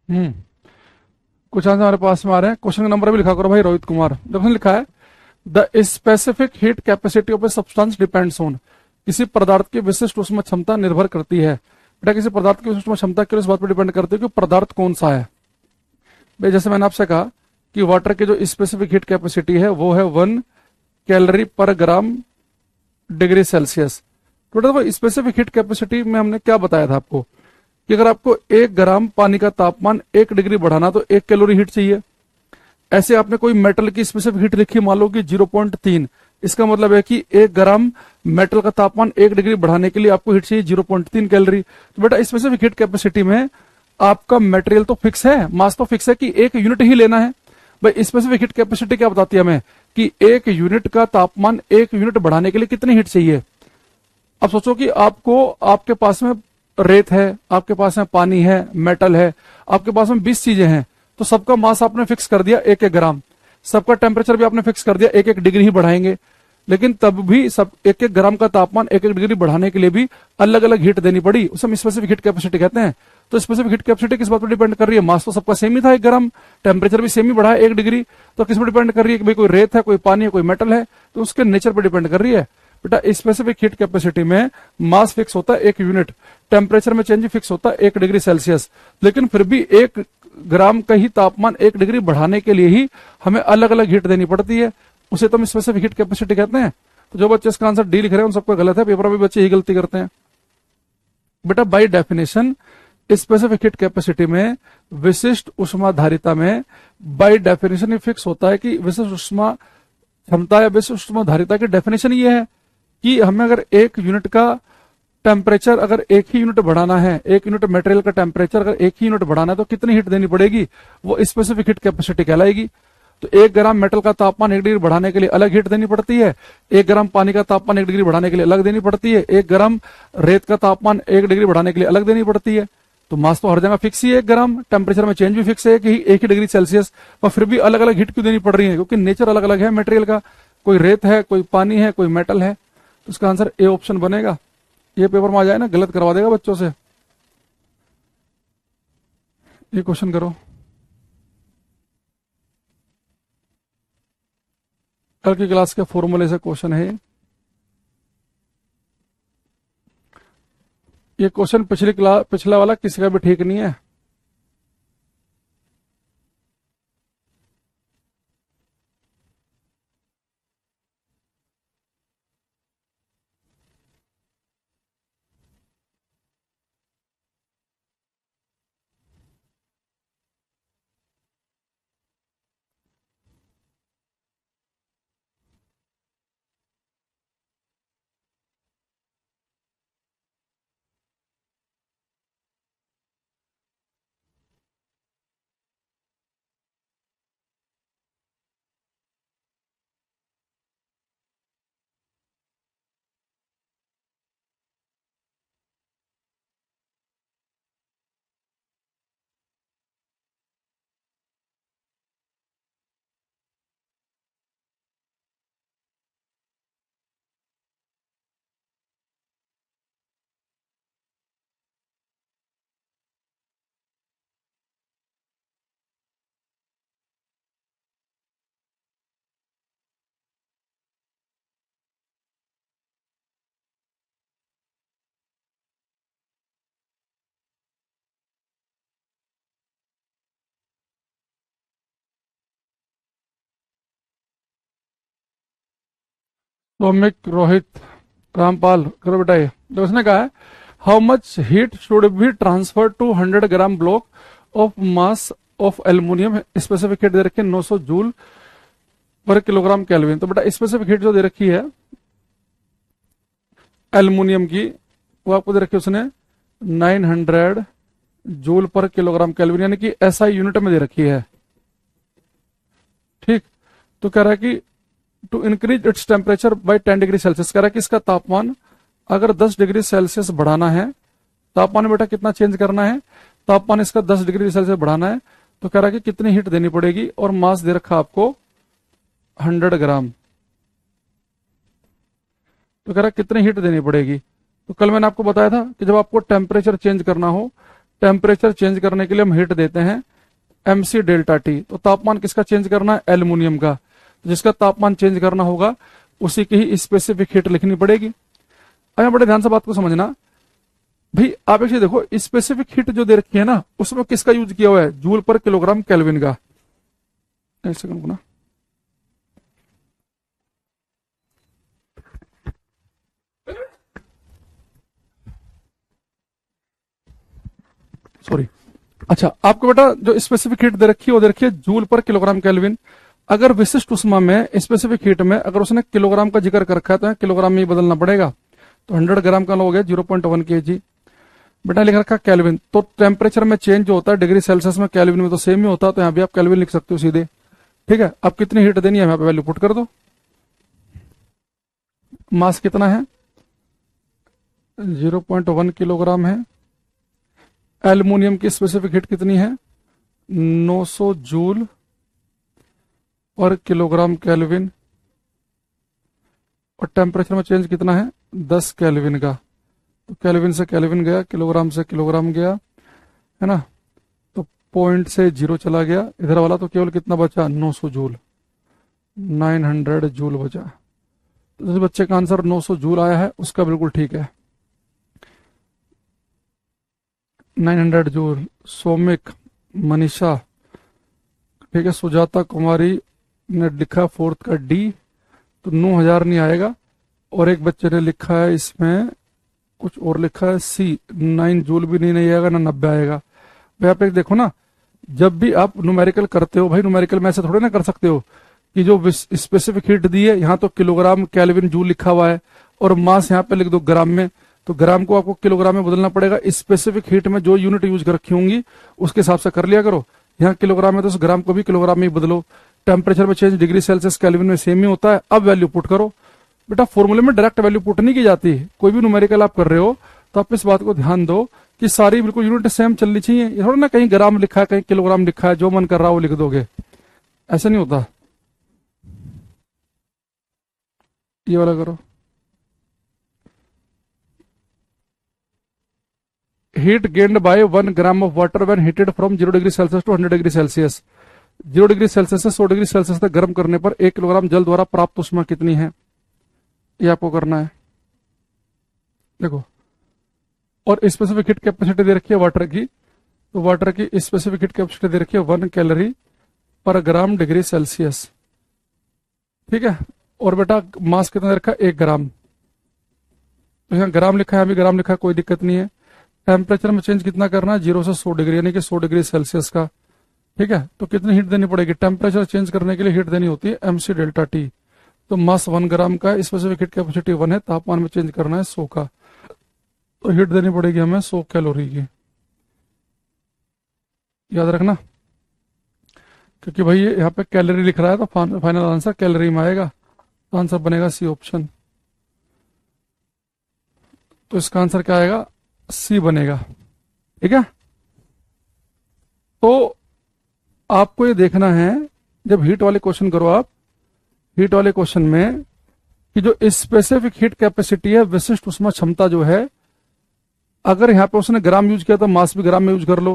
हम्म कुछ आंसर हमारे पास में आ रहे हैं। क्वेश्चन का नंबर भी लिखा करो भाई रोहित कुमार। देखो लिखा है the specific heat capacity of a substance depends on, किसी पदार्थ की विशिष्ट उष्मा क्षमता निर्भर करती है। बेटा किसी पदार्थ की विशिष्ट उष्मा क्षमता के इस बात पर डिपेंड करती है कि पदार्थ कौन सा है। भाई जैसे मैंने आपसे कहा कि वाटर की जो स्पेसिफिक हीट कैपेसिटी है वो है 1 कैलोरी पर ग्राम डिग्री सेल्सियस। तो बेटा स्पेसिफिक हीट कैपेसिटी में हमने क्या बताया था आपको कि अगर आपको 1 ग्राम पानी का तापमान 1 डिग्री बढ़ाना तो 1 कैलोरी हीट चाहिए। ऐसे आपने कोई मेटल की स्पेसिफिक हीट लिखी, मान लो कि 0.3, इसका मतलब है कि 1 ग्राम मेटल का तापमान 1 डिग्री बढ़ाने के लिए आपको हीट चाहिए 0.3 कैलोरी। तो बेटा स्पेसिफिक हीट कैपेसिटी में आपका मटेरियल तो फिक्स है, मास तो फिक्स है कि 1 यूनिट ही लेना है। भाई स्पेसिफिक हीट कैपेसिटी क्या बताती है हमें कि 1 यूनिट का तापमान 1 यूनिट बढ़ाने के लिए कितनी हीट चाहिए। अब सोचो कि आपके पास में रेत है, आपके पास में पानी है, मेटल है, आपके पास में 20 चीजें हैं, तो सबका मास आपने फिक्स कर दिया 1-1 ग्राम, सबका टेम्परेचर भी आपने फिक्स कर दिया 1-1 डिग्री ही बढ़ाएंगे। लेकिन तब भी सब 1-1 ग्राम का तापमान 1-1 डिग्री बढ़ाने के लिए भी अलग अलग हीट देनी पड़ी, उसे हम स्पेसिफिक हीट कैपेसिटी कहते हैं। तो स्पेसिफिक हीट कैपेसिटी किस बात पर डिपेंड कर रही है, मास तो सबका सेम ही था 1 ग्राम, टेम्परेचर भी सेम ही बढ़ा है 1 डिग्री, तो किस पर डिपेंड कर रही है कि भाई कोई रेत है, कोई पानी है, कोई मेटल है, तो उसके नेचर पर डिपेंड कर रही है। बेटा स्पेसिफिक हीट कैपेसिटी में मास फिक्स होता है 1 यूनिट, टेम्परेचर में चेंज फिक्स होता है 1 डिग्री सेल्सियस, लेकिन फिर भी 1 ग्राम का ही तापमान 1 डिग्री बढ़ाने के लिए ही हमें अलग अलग हीट देनी पड़ती है, उसे तो हम स्पेसिफिक हीट कैपेसिटी कहते हैं। तो जो बच्चे इसका आंसर डी लिख रहे हैं उन सबका गलत है, पेपर में भी बच्चे ही गलती करते हैं। बेटा by definition specific heat capacity में, विशिष्ट उष्मा धारिता में बाय डेफिनेशन ये फिक्स होता है कि विशिष्ट उष्मा क्षमता या विशिष्ट उष्मा धारिता की डेफिनेशन ये है कि हमें अगर 1 यूनिट का टेम्परेचर अगर एक ही यूनिट बढ़ाना है, एक यूनिट मटेरियल का टेम्परेचर अगर एक ही यूनिट बढ़ाना है तो कितनी हीट देनी पड़ेगी, वो स्पेसिफिक हीट कैपेसिटी कहलाएगी। तो 1 ग्राम मेटल का तापमान 1 डिग्री बढ़ाने के लिए अलग हीट देनी पड़ती है, 1 ग्राम पानी का तापमान 1 डिग्री बढ़ाने के लिए अलग देनी पड़ती है, 1 ग्राम रेत का तापमान 1 डिग्री बढ़ाने के लिए अलग देनी पड़ती है। तो मास तो हर जगह फिक्स ही है 1 ग्राम, टेम्परेचर में चेंज भी फिक्स है कि एक ही डिग्री सेल्सियस, पर फिर भी अलग अलग हीट क्यों देनी पड़ रही है, क्योंकि नेचर अलग अलग है मटेरियल का, कोई रेत है, कोई पानी है, कोई मेटल है। तो इसका आंसर ए ऑप्शन बनेगा। ये पेपर में आ जाए ना, गलत करवा देगा बच्चों से। ये क्वेश्चन करो, कल की क्लास के फॉर्मूले से क्वेश्चन है ये क्वेश्चन। पिछला वाला किसी का भी ठीक नहीं है। सौमिक, रोहित, रामपाल, करो बेटा। ये तो उसने कहा है how much heat should be transfer to 100 gram block of mass of aluminium. Specific heat दे रखी है 900 जूल पर किलोग्राम केल्विन। तो बेटा स्पेसिफिक हीट जो दे रखी है एल्यूमिनियम की, वो आपको दे रखी है उसने 900 जूल पर किलोग्राम केल्विन, यानी कि एसआई यूनिट में दे रखी है। ठीक, तो कह रहा है कि to increase its temperature by 10 degree Celsius, कह रहा है कि इसका तापमान अगर 10 डिग्री सेल्सियस बढ़ाना है, तापमान बेटा कितना चेंज करना है, तापमान इसका 10 डिग्री सेल्सियस बढ़ाना है, तो कह रहा है कि कितनी हीट देनी पड़ेगी, और मास दे रखा आपको 100 ग्राम। तो कह रहा है कितनी हीट देनी पड़ेगी। तो कल मैंने आपको बताया था कि जब आपको टेम्परेचर चेंज करना हो, टेम्परेचर चेंज करने के लिए हम हीट देते हैं mc डेल्टा टी। तो तापमान किसका चेंज करना है, एल्यूमिनियम का। जिसका तापमान चेंज करना होगा उसी की ही स्पेसिफिक हीट लिखनी पड़ेगी। अब बड़े ध्यान से बात को समझना भाई। आप एक चीज देखो, स्पेसिफिक हीट जो दे रखी है ना, उसमें किसका यूज किया हुआ है, जूल पर किलोग्राम केल्विन का। एक सेकंड ना, सॉरी। अच्छा, आपको बेटा जो स्पेसिफिक हीट दे रखी है वो दे रखी है जूल पर किलोग्राम केल्विन। अगर विशिष्ट उष्मा में स्पेसिफिक हीट में अगर उसने किलोग्राम का जिक्र कर रखा है तो किलोग्राम में ही बदलना पड़ेगा। तो 100 ग्राम का हो गया 0.1 kg। बेटा लिख रखा केल्विन, तो टेम्परेचर में चेंज जो होता है डिग्री सेल्सियस में, केल्विन में तो सेम ही होता है, तो यहाँ भी आप केल्विन लिख सकते हो सीधे। ठीक है, अब कितनी हीट देनी है यहाँ पे वैल्यू पुट कर दो। मास कितना है, 0.1 किलोग्राम है। एल्यूमिनियम की स्पेसिफिक हीट कितनी है, 900 जूल पर किलोग्राम केल्विन, और टेम्परेचर में चेंज कितना है, 10 केल्विन का। तो केल्विन से केल्विन गया, किलोग्राम से किलोग्राम गया, है ना। तो पॉइंट से 0 चला गया, इधर वाला तो केवल कितना बचा, 900 जूल, 900 जूल बचा। तो जिस बच्चे का आंसर 900 जूल आया है उसका बिल्कुल ठीक है, 900 जूल। सौमिक, मनीषा, ठीक है, सुजाता कुमारी ने लिखा फोर्थ का डी, तो 9000 नहीं आएगा। और एक बच्चे ने लिखा है इसमें कुछ और लिखा है सी, 9 जूल भी नहीं आएगा ना 90 आएगा। भाई आप एक देखो ना, जब भी आप न्यूमेरिकल करते हो, भाई न्यूमेरिकल में ऐसे थोड़े ना कर सकते हो कि जो स्पेसिफिक हीट दी है यहाँ तो किलोग्राम केल्विन जूल लिखा हुआ है और मास यहाँ पे लिख दो ग्राम में, तो ग्राम को आपको किलोग्राम में बदलना पड़ेगा। स्पेसिफिक हीट में जो यूनिट यूज कर रखी होंगी उसके हिसाब से कर लिया करो। यहाँ किलोग्राम है तो उस ग्राम को भी किलोग्राम में ही बदलो। टेम्परेचर में चेंज डिग्री सेल्सियस केल्विन में सेम ही होता है। अब वैल्यू पुट करो। बेटा फॉर्मूले में डायरेक्ट वैल्यू पुट नहीं की जाती है, कोई भी न्यूमेरिकल आप कर रहे हो तो आप इस बात को ध्यान दो कि सारी बिल्कुल यूनिट सेम चलनी चाहिए। ये थोड़ा ना कहीं ग्राम लिखा है कहीं किलोग्राम लिखा है, जो मन कर रहा है वो लिख दोगे, ऐसा नहीं होता। ये वाला करो। Heat gained by 1 gram of water when heated from 0 degree Celsius to 100 degree Celsius. 0 degree Celsius से 100 डिग्री सेल्सियस तक गर्म करने पर 1 किलोग्राम जल द्वारा प्राप्त ऊष्मा कितनी है, ये आपको करना है। देखो, और स्पेसिफिक हीट कैपेसिटी दे रखी है वाटर की, तो वाटर की स्पेसिफिक हीट कैपेसिटी दे रखी है 1 कैलोरी पर ग्राम डिग्री सेल्सियस। ठीक है, और बेटा मास कितना दे रखा है, 1 ग्राम। तो यहाँ ग्राम लिखा है, अभी ग्राम लिखा है, कोई दिक्कत नहीं है। टेम्परेचर में चेंज कितना करना है, 0 से 100 डिग्री, यानी कि 100 डिग्री सेल्सियस का। ठीक है, तो कितनी हीट देनी पड़ेगी, टेम्परेचर चेंज करने के लिए हीट देनी होती है mc डेल्टा टी। तो मास 1 ग्राम का, स्पेसिफिक हीट कैपेसिटी 1 है, तापमान में चेंज करना है 100 का, तो हीट देनी पड़ेगी हमें 100 कैलोरी की। याद रखना, क्योंकि भाई ये यहाँ पे कैलोरी लिख रहा है तो फाइनल आंसर कैलोरी में आएगा। तो आंसर बनेगा सी ऑप्शन। तो इसका आंसर क्या आएगा, सी बनेगा। ठीक है, तो आपको ये देखना है जब हीट वाले क्वेश्चन करो आप, हीट वाले क्वेश्चन में कि जो स्पेसिफिक हीट कैपेसिटी है, विशिष्ट उष्मा क्षमता जो है, अगर यहाँ पे उसने ग्राम यूज किया तो मास भी ग्राम में यूज कर लो,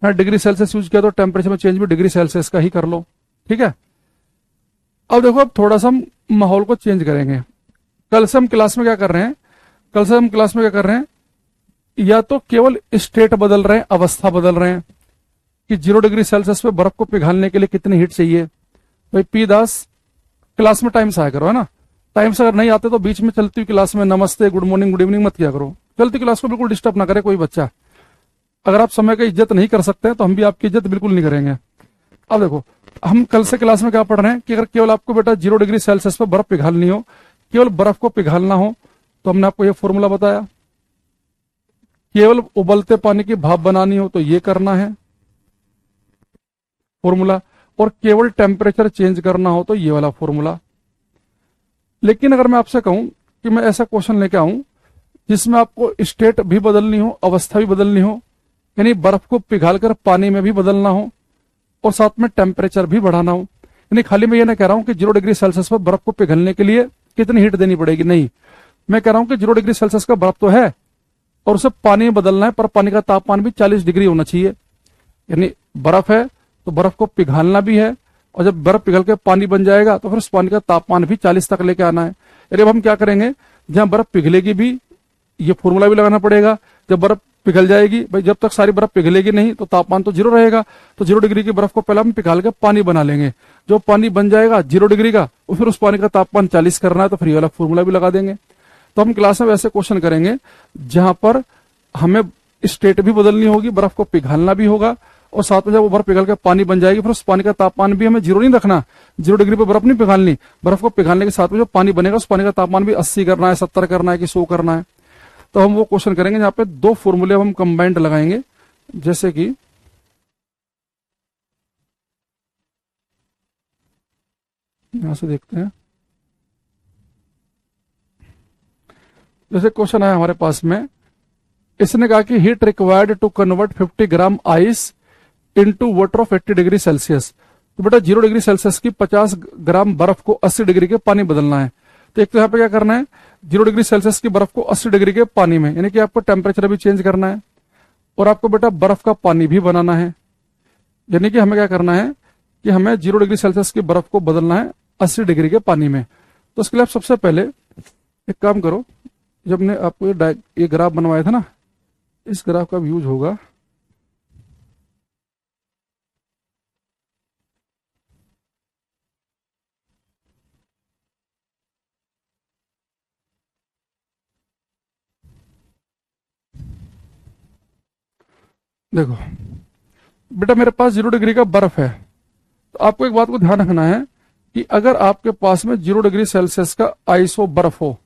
यहाँ डिग्री सेल्सियस यूज किया तो टेम्परेचर में चेंज भी डिग्री सेल्सियस का ही कर लो। ठीक है, अब देखो, अब थोड़ा सा हम माहौल को चेंज करेंगे। कल से हम क्लास में क्या कर रहे हैं, कल से हम क्लास में क्या कर रहे हैं, या तो केवल स्टेट बदल रहे हैं, अवस्था बदल रहे हैं कि 0 डिग्री सेल्सियस पे बर्फ को पिघालने के लिए कितनी हीट चाहिए। भाई पी दास, क्लास में टाइम से आया करो, है ना। टाइम से अगर नहीं आते तो बीच में चलती हुई क्लास में नमस्ते, गुड मॉर्निंग, गुड इवनिंग मत किया करो। चलती क्लास को बिल्कुल डिस्टर्ब ना करे कोई बच्चा। अगर आप समय की इज्जत नहीं कर सकते तो हम भी आपकी इज्जत बिल्कुल नहीं करेंगे। अब देखो, हम कल से क्लास में क्या पढ़ रहे हैं कि अगर केवल आपको बेटा 0 डिग्री सेल्सियस पर बर्फ पिघालनी हो, केवल बर्फ को पिघालना हो, तो हमने आपको यह फॉर्मूला बताया। केवल उबलते पानी की भाप बनानी हो तो ये करना है फॉर्मूला, और केवल टेम्परेचर चेंज करना हो तो ये वाला फॉर्मूला। लेकिन अगर मैं आपसे कहूं कि मैं ऐसा क्वेश्चन लेके आऊं जिसमें आपको स्टेट भी बदलनी हो, अवस्था भी बदलनी हो, यानी बर्फ को पिघालकर पानी में भी बदलना हो और साथ में टेम्परेचर भी बढ़ाना हो, यानी खाली मैं ये ना कह रहा हूं कि 0 डिग्री सेल्सियस पर बर्फ को पिघलने के लिए कितनी हीट देनी पड़ेगी, नहीं, मैं कह रहा हूं कि 0 डिग्री सेल्सियस का बर्फ तो है और उसे पानी में बदलना है, पर पानी का तापमान भी 40 डिग्री होना चाहिए। यानी बर्फ है तो बर्फ को पिघालना भी है, और जब बर्फ पिघल के पानी बन जाएगा तो फिर उस पानी का तापमान भी 40 तक लेके आना है। यानी अब हम क्या करेंगे, जहां बर्फ पिघलेगी भी ये फॉर्मूला भी लगाना पड़ेगा, जब बर्फ पिघल जाएगी, भाई जब तक सारी बर्फ पिघलेगी नहीं तो तापमान तो 0 रहेगा, तो 0 डिग्री की बर्फ को पहले हम पिघाल के पानी बना लेंगे। जो पानी बन जाएगा 0 डिग्री का, और फिर उस पानी का तापमान 40 करना है, तो फिर ये वाला फॉर्मूला भी लगा देंगे। तो हम क्लास में वैसे क्वेश्चन करेंगे जहां पर हमें स्टेट भी बदलनी होगी, बर्फ को पिघालना भी होगा, और साथ में जब वो बर्फ पिघल के पानी बन जाएगी फिर उस पानी का तापमान भी हमें 0 नहीं रखना, 0 डिग्री पे बर्फ नहीं पिघालनी, बर्फ को पिघालने के साथ में जो पानी बनेगा उस पानी का तापमान भी 80 करना है, 70 करना है कि 100 करना है। तो हम वो क्वेश्चन करेंगे जहां पे 2 फॉर्मूले हम कंबाइंड लगाएंगे, जैसे कि यहां से देखते हैं, जैसे क्वेश्चन है हमारे पास में, इसने कहा कि heat required to convert 50 gram ice into water of 80 degree Celsius. तो बेटा 0 डिग्री सेल्सियस की 50 ग्राम बर्फ को 80 डिग्री के पानी बदलना है। तो एक तो यहाँ पे क्या करना है, 0 डिग्री सेल्सियस की बर्फ को 80 डिग्री के पानी में, यानी कि आपको टेम्परेचर भी चेंज करना है, और आपको बेटा बर्फ का पानी भी बनाना है। यानी कि हमें क्या करना है कि हमें 0 डिग्री सेल्सियस की बर्फ को बदलना है 80 डिग्री के पानी में। तो उसके लिए आप सबसे पहले एक काम करो, जब ने आपको ये ग्राफ बनवाया था ना, इस ग्राफ का यूज होगा, देखो बेटा मेरे पास 0 डिग्री का बर्फ है, तो आपको एक बात को ध्यान रखना है कि अगर आपके पास में 0 डिग्री सेल्सियस का आइस हो, बर्फ हो,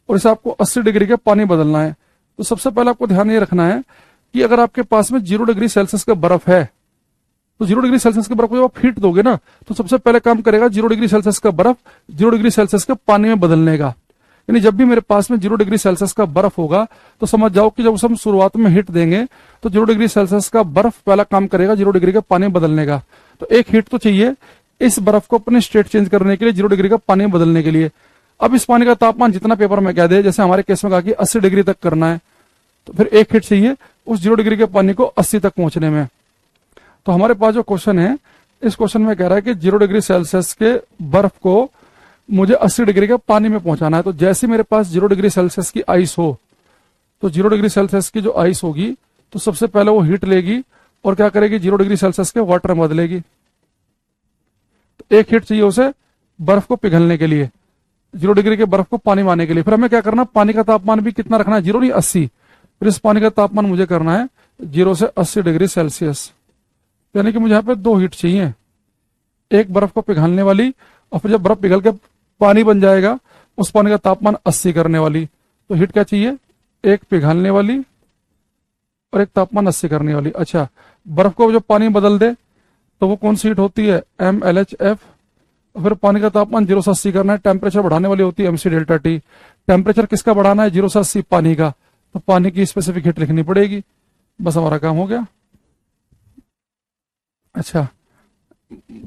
और इसे आपको 80 डिग्री के पानी बदलना है। तो सबसे पहले आपको ध्यान ये रखना है कि अगर आपके पास में 0 डिग्री सेल्सियस का बर्फ है, तो 0 डिग्री सेल्सियस के बर्फ को जब आप हीट दोगे ना, तो सबसे पहले काम करेगा 0 डिग्री सेल्सियस का बर्फ 0 डिग्री सेल्सियस के पानी में बदलने का। यानी जब भी मेरे पास में 0 डिग्री सेल्सियस का बर्फ होगा तो समझ जाओ कि जब उसे हम शुरुआत में हीट देंगे तो 0 डिग्री सेल्सियस का बर्फ पहला काम करेगा 0 डिग्री के पानी में बदलने का। तो एक हीट तो चाहिए इस बर्फ को अपने स्टेट चेंज करने के लिए, 0 डिग्री का पानी में बदलने के लिए। अब इस पानी का तापमान जितना पेपर में कह दे, जैसे हमारे केस में कहा कि 80 डिग्री तक करना है, तो फिर एक हीट चाहिए उस 0 डिग्री के पानी को 80 तक पहुंचने में। तो हमारे पास जो क्वेश्चन है, इस क्वेश्चन में कह रहा है कि 0 डिग्री सेल्सियस के बर्फ को मुझे 80 डिग्री के पानी में पहुंचाना है। तो जैसे मेरे पास 0 डिग्री सेल्सियस की आइस हो, तो 0 डिग्री सेल्सियस की जो आइस होगी तो सबसे पहले वो हीट लेगी और क्या करेगी, 0 डिग्री सेल्सियस के वाटर में बदलेगी। तो एक हीट चाहिए उसे बर्फ को पिघलने के लिए, 0 डिग्री के बर्फ को पानी में आने के लिए। फिर हमें क्या करना, पानी का तापमान भी कितना रखना है, 0 नहीं 80। फिर इस पानी का तापमान मुझे करना है 0 से 80 डिग्री सेल्सियस। यानी कि मुझे यहाँ पे 2 हीट चाहिए, एक बर्फ को पिघलने वाली और फिर जब बर्फ पिघल के पानी बन जाएगा उस पानी का तापमान 80 करने वाली। तो हीट क्या चाहिए, एक पिघलने वाली और एक तापमान 80 करने वाली। अच्छा, बर्फ को जब पानी में बदल दे तो वो कौन सी हीट होती है, MLHF। फिर पानी का तापमान 0 से 80 करना है, टेम्परेचर बढ़ाने वाली होती है MC डेल्टा T। टेम्परेचर किसका बढ़ाना है, 0 से 80 पानी का, तो पानी की स्पेसिफिक हीट लिखनी पड़ेगी। बस हमारा काम हो गया। अच्छा,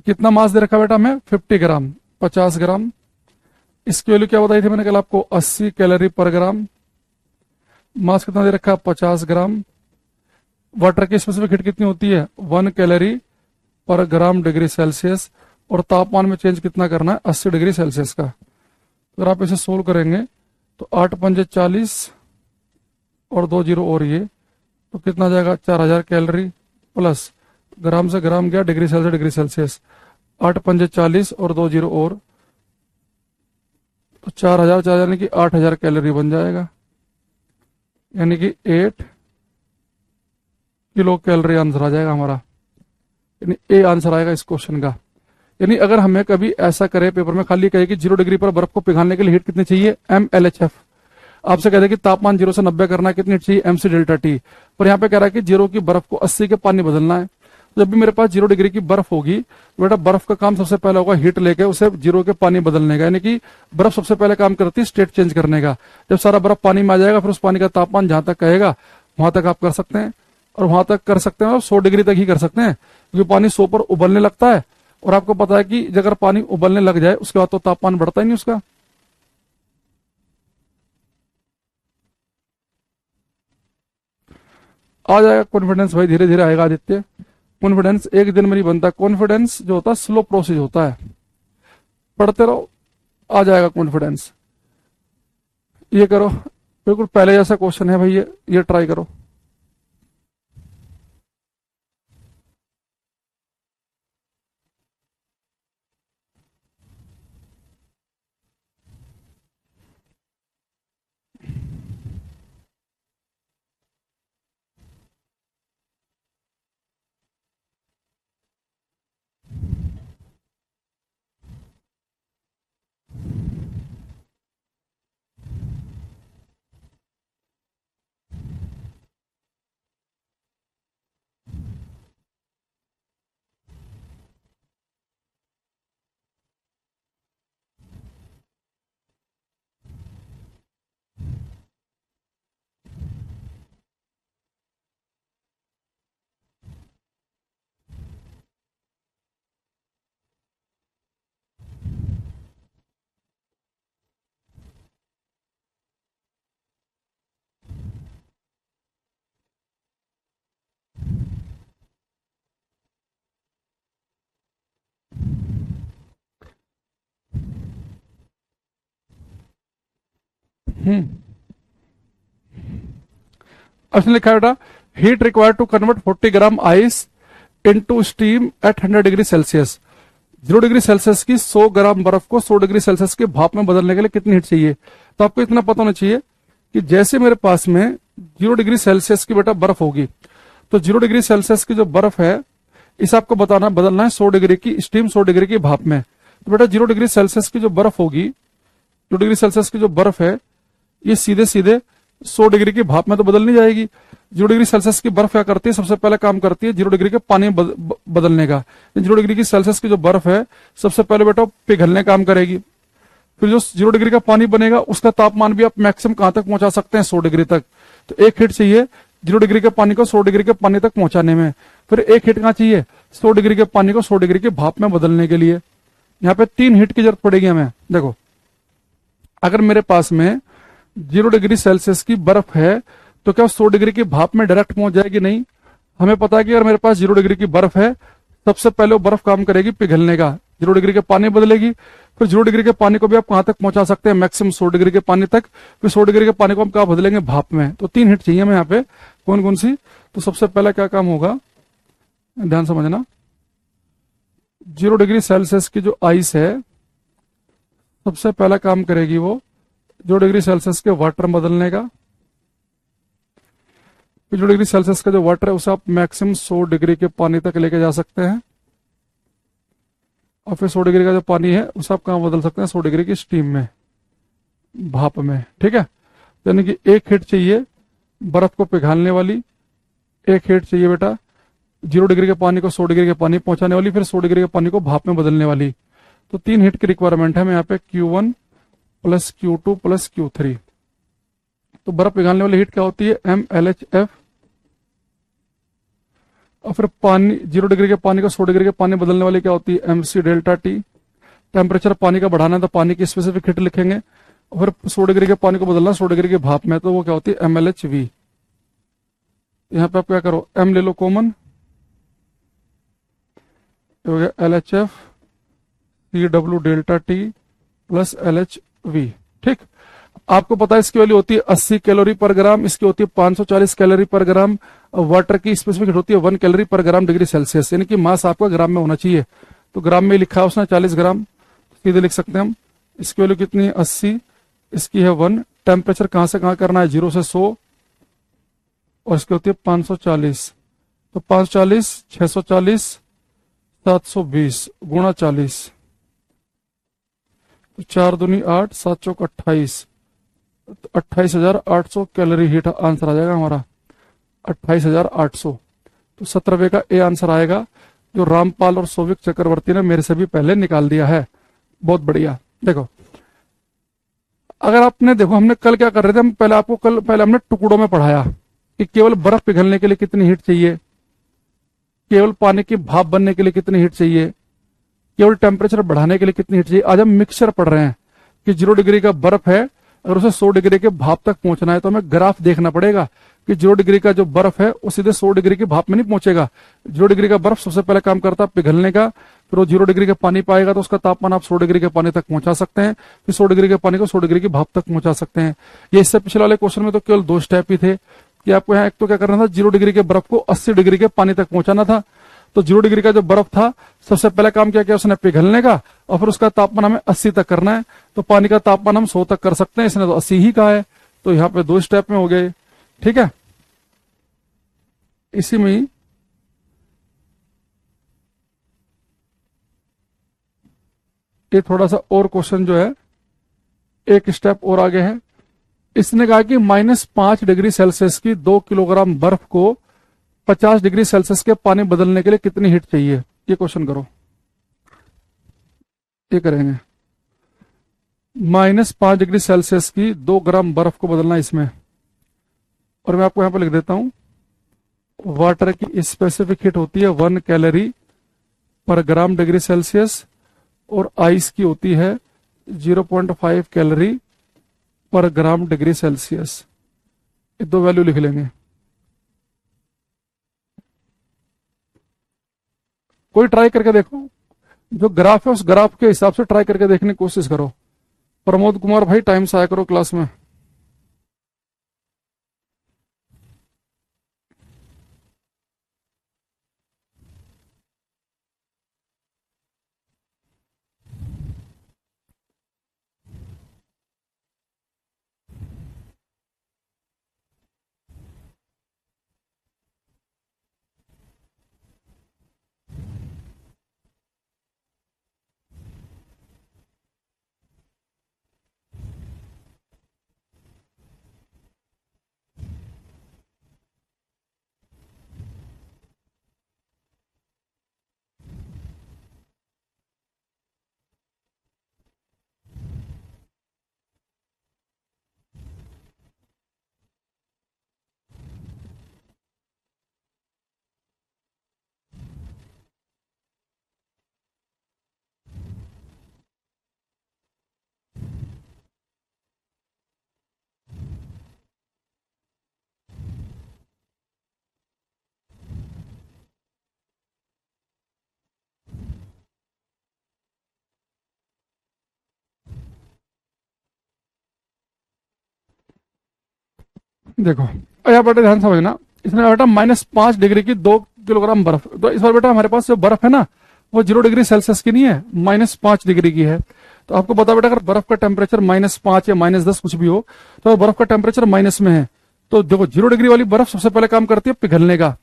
कितना मास दे रखा बेटा हमें, 50 ग्राम, 50 ग्राम। इसकी वैल्यू क्या बताई थी मैंने कल आपको, 80 कैलोरी पर ग्राम। मास कितना दे रखा है, 50 ग्राम। वाटर की स्पेसिफिक हीट कितनी होती है, 1 कैलोरी पर ग्राम डिग्री सेल्सियस। और तापमान में चेंज कितना करना है, 80 डिग्री सेल्सियस का। अगर आप इसे सोल्व करेंगे तो 8 पंजे 40 और 2 जीरो और ये, तो कितना जाएगा, 4000 कैलोरी प्लस ग्राम से ग्राम गया, डिग्री सेल्सियस डिग्री सेल्सियस, 8 पंजे 40 और 2 जीरो और, तो 4000 यानी कि 8000 कैलोरी बन जाएगा। यानी कि 8 किलो कैलोरी आंसर आ जाएगा हमारा। यानी ए आंसर आएगा इस क्वेश्चन का। यानी अगर हमें कभी ऐसा करे पेपर में खाली कहे कि 0 डिग्री पर बर्फ को पिघलने के लिए हीट कितनी चाहिए, MLHF। आपसे कहते हैं कि तापमान 0 से 90 करना है, कितनी हीट चाहिए, MC डेल्टा T। पर यहाँ पे कह रहा है कि 0 की बर्फ को 80 के पानी बदलना है। जब भी मेरे पास 0 डिग्री की बर्फ होगी तो बेटा बर्फ का काम सबसे पहले होगा हीट लेके उसे 0 के पानी बदलने का। यानी कि बर्फ सबसे पहले काम करती है स्टेट चेंज करने का। जब सारा बर्फ पानी में आ जाएगा फिर उस पानी का तापमान जहां तक कहेगा वहां तक आप कर सकते हैं। और वहां तक कर सकते हैं और 100 डिग्री तक ही कर सकते हैं, क्योंकि पानी 100 पर उबलने लगता है। और आपको पता है कि अगर पानी उबलने लग जाए उसके बाद तो तापमान बढ़ता ही नहीं उसका। आ जाएगा कॉन्फिडेंस भाई, धीरे धीरे आएगा आदित्य। कॉन्फिडेंस एक दिन में नहीं बनता, कॉन्फिडेंस जो होता है स्लो प्रोसेस होता है, पढ़ते रहो आ जाएगा कॉन्फिडेंस। ये करो, बिल्कुल पहले जैसा क्वेश्चन है भाई, ये ट्राई करो। उसने लिखा है बेटा, heat required to convert 40 gram ice into steam at 100 degree Celsius. 0 degree Celsius की 100 ग्राम बर्फ को 100 डिग्री सेल्सियस के भाप में बदलने के लिए कितनी हीट चाहिए। तो आपको इतना पता होना चाहिए कि जैसे मेरे पास में 0 डिग्री सेल्सियस की बेटा बर्फ होगी, तो 0 डिग्री सेल्सियस की जो बर्फ है इसे आपको बताना बदलना है 100 डिग्री की स्टीम 100 डिग्री की भाप में। तो बेटा 0 डिग्री सेल्सियस की जो बर्फ होगी, 0 डिग्री सेल्सियस की जो बर्फ है ये सीधे सीधे 100 डिग्री की भाप में तो बदल नहीं जाएगी। 0 डिग्री सेल्सियस की बर्फ क्या करती है, सबसे पहले काम करती है 0 डिग्री के पानी में बदलने का। 0 डिग्री की सेल्सियस की जो बर्फ है सबसे पहले बेटा पिघलने काम करेगी। फिर जो 0 डिग्री का पानी बनेगा उसका तापमान भी आप मैक्सिमम कहां तक पहुंचा सकते हैं, 100 डिग्री तक। तो एक हीट चाहिए 0 डिग्री के पानी को 100 डिग्री के पानी तक पहुंचाने में। फिर एक हीट कहां चाहिए, 100 डिग्री के पानी को 100 डिग्री की भाप में बदलने के लिए। यहाँ पे 3 हीट की जरूरत पड़ेगी हमें। देखो, अगर मेरे पास में 0 डिग्री सेल्सियस की बर्फ है तो क्या 100 डिग्री की भाप में डायरेक्ट पहुंच जाएगी? नहीं। हमें पता है कि अगर मेरे पास 0 डिग्री की बर्फ है, सबसे पहले वो बर्फ काम करेगी पिघलने का, 0 डिग्री के पानी बदलेगी। फिर 0 डिग्री के पानी को भी आप कहां तक पहुंचा सकते हैं, मैक्सिमम 100 डिग्री के पानी तक। फिर 100 डिग्री के पानी को हम कहां बदलेंगे, भाप में। तो 3 हीट चाहिए हमें यहाँ पे। कौन कौन सी? तो सबसे पहला क्या काम होगा, ध्यान समझना। 0 डिग्री सेल्सियस की जो आइस है सबसे पहला काम करेगी वो 0 डिग्री सेल्सियस के वाटर में बदलने का। 0 डिग्री सेल्सियस का जो वाटर है उसे आप मैक्सिमम 100 डिग्री के पानी तक लेके जा सकते हैं। और फिर 100 डिग्री का जो पानी है उसे आप कहां बदल सकते हैं, 100 डिग्री की स्टीम में, भाप में। ठीक है, यानी कि एक हीट चाहिए बर्फ को पिघालने वाली, एक हीट चाहिए बेटा 0 डिग्री के पानी को 100 डिग्री के पानी पहुंचाने वाली, फिर 100 डिग्री के पानी को भाप में बदलने वाली। तो 3 हीट की रिक्वायरमेंट है हमें यहाँ पे, Q1 plus Q2 plus Q3। तो बर्फ पिघालने वाली हीट क्या होती है, MLHF। और फिर पानी 0 डिग्री के पानी को 100 डिग्री के पानी बदलने वाली क्या होती है, MC डेल्टा T। टेम्परेचर पानी का बढ़ाना है तो पानी की स्पेसिफिक हीट लिखेंगे। और फिर 100 डिग्री के पानी को बदलना 100 डिग्री के भाप में, तो वो क्या होती है, MLHV। यहाँ पे आप क्या करो, M ले लो कॉमन, हो गया LHF CW delta T plus LHV। ठीक, आपको पता है इसकी वैल्यू होती है 80 कैलोरी पर ग्राम, इसकी होती है 540 कैलोरी पर ग्राम। वाटर की स्पेसिफिक हीट होती है 1 कैलोरी पर ग्राम डिग्री सेल्सियस, यानी कि मास आपका ग्राम में होना चाहिए। तो ग्राम में लिखा है उसने 40 ग्राम, सीधे लिख सकते हैं हम। इसकी वैल्यू कितनी है, 80, इसकी है 1। टेम्परेचर कहां से कहां करना है, 0 से 100, और इसकी होती है 540। तो 540 640 720 गुणा 40, तो 4 दूनी 8, 7 चौक 28, 28,800 कैलोरी हीट आंसर आ जाएगा हमारा, 28,800। तो 17वें का ए आंसर आएगा, जो रामपाल और सोविक चक्रवर्ती ने मेरे से भी पहले निकाल दिया है। बहुत बढ़िया। देखो, अगर आपने, देखो हमने कल क्या कर रहे थे, हम पहले हमने टुकड़ों में पढ़ाया कि केवल बर्फ पिघलने के लिए कितनी हीट चाहिए, केवल पानी की भाप बनने के लिए कितनी हीट चाहिए, केवल टेम्परेचर बढ़ाने के लिए कितनी हीट चाहिए। आज हम मिक्सचर पढ़ रहे हैं कि 0 डिग्री का बर्फ है, अगर उसे 100 डिग्री के भाप तक पहुंचना है तो हमें ग्राफ देखना पड़ेगा कि 0 डिग्री का जो बर्फ है वो सीधे 100 डिग्री की भाप में नहीं पहुंचेगा। 0 डिग्री का बर्फ सबसे पहले काम करता है पिघलने का, फिर वो 0 डिग्री का पानी पाएगा तो उसका तापमान आप 100 डिग्री के पानी तक पहुंचा सकते हैं, फिर 100 डिग्री के पानी को 100 डिग्री की भाप तक पहुंचा सकते हैं। ये इससे पिछले वाले क्वेश्चन में तो केवल 2 स्टेप ही थे कि आपको यहाँ एक तो क्या करना था, 0 डिग्री के बर्फ को 80 डिग्री के पानी तक पहुंचाना था। तो 0 डिग्री का जो बर्फ था सबसे पहले काम क्या किया उसने, पिघलने का, और फिर उसका तापमान हमें 80 तक करना है। तो पानी का तापमान हम 100 तक कर सकते हैं, इसने तो 80 ही कहा है, तो यहाँ पे 2 स्टेप में हो गए। ठीक है, इसी में ही ये थोड़ा सा और क्वेश्चन जो है एक स्टेप और आगे है। इसने कहा कि -5 डिग्री सेल्सियस की 2 किलोग्राम बर्फ को 50 डिग्री सेल्सियस के पानी बदलने के लिए कितनी हीट चाहिए। ये क्वेश्चन करो, ये करेंगे। -5 डिग्री सेल्सियस की 2 ग्राम बर्फ को बदलना इसमें, और मैं आपको यहां पर लिख देता हूं, वाटर की स्पेसिफिक हीट होती है 1 कैलोरी पर ग्राम डिग्री सेल्सियस, और आइस की होती है 0.5 कैलोरी पर ग्राम डिग्री सेल्सियस। ये 2 वैल्यू लिख लेंगे। कोई ट्राई करके देखो, जो ग्राफ है उस ग्राफ के हिसाब से ट्राई करके देखने की कोशिश करो। प्रमोद कुमार भाई, टाइम से आया करो क्लास में। देखो यहाँ बेटा ध्यान समझना, इसमें बेटा -5 डिग्री की 2 किलोग्राम बर्फ, तो इस बार बेटा हमारे पास जो बर्फ है ना वो 0 डिग्री सेल्सियस की नहीं है, -5 डिग्री की है। तो आपको बता बेटा अगर बर्फ का टेम्परेचर -5 या -10 कुछ भी हो तो बर्फ का टेम्परेचर माइनस में है, तो देखो 0 डिग्री वाली बर्फ सबसे पहले काम करती है पिघलने का,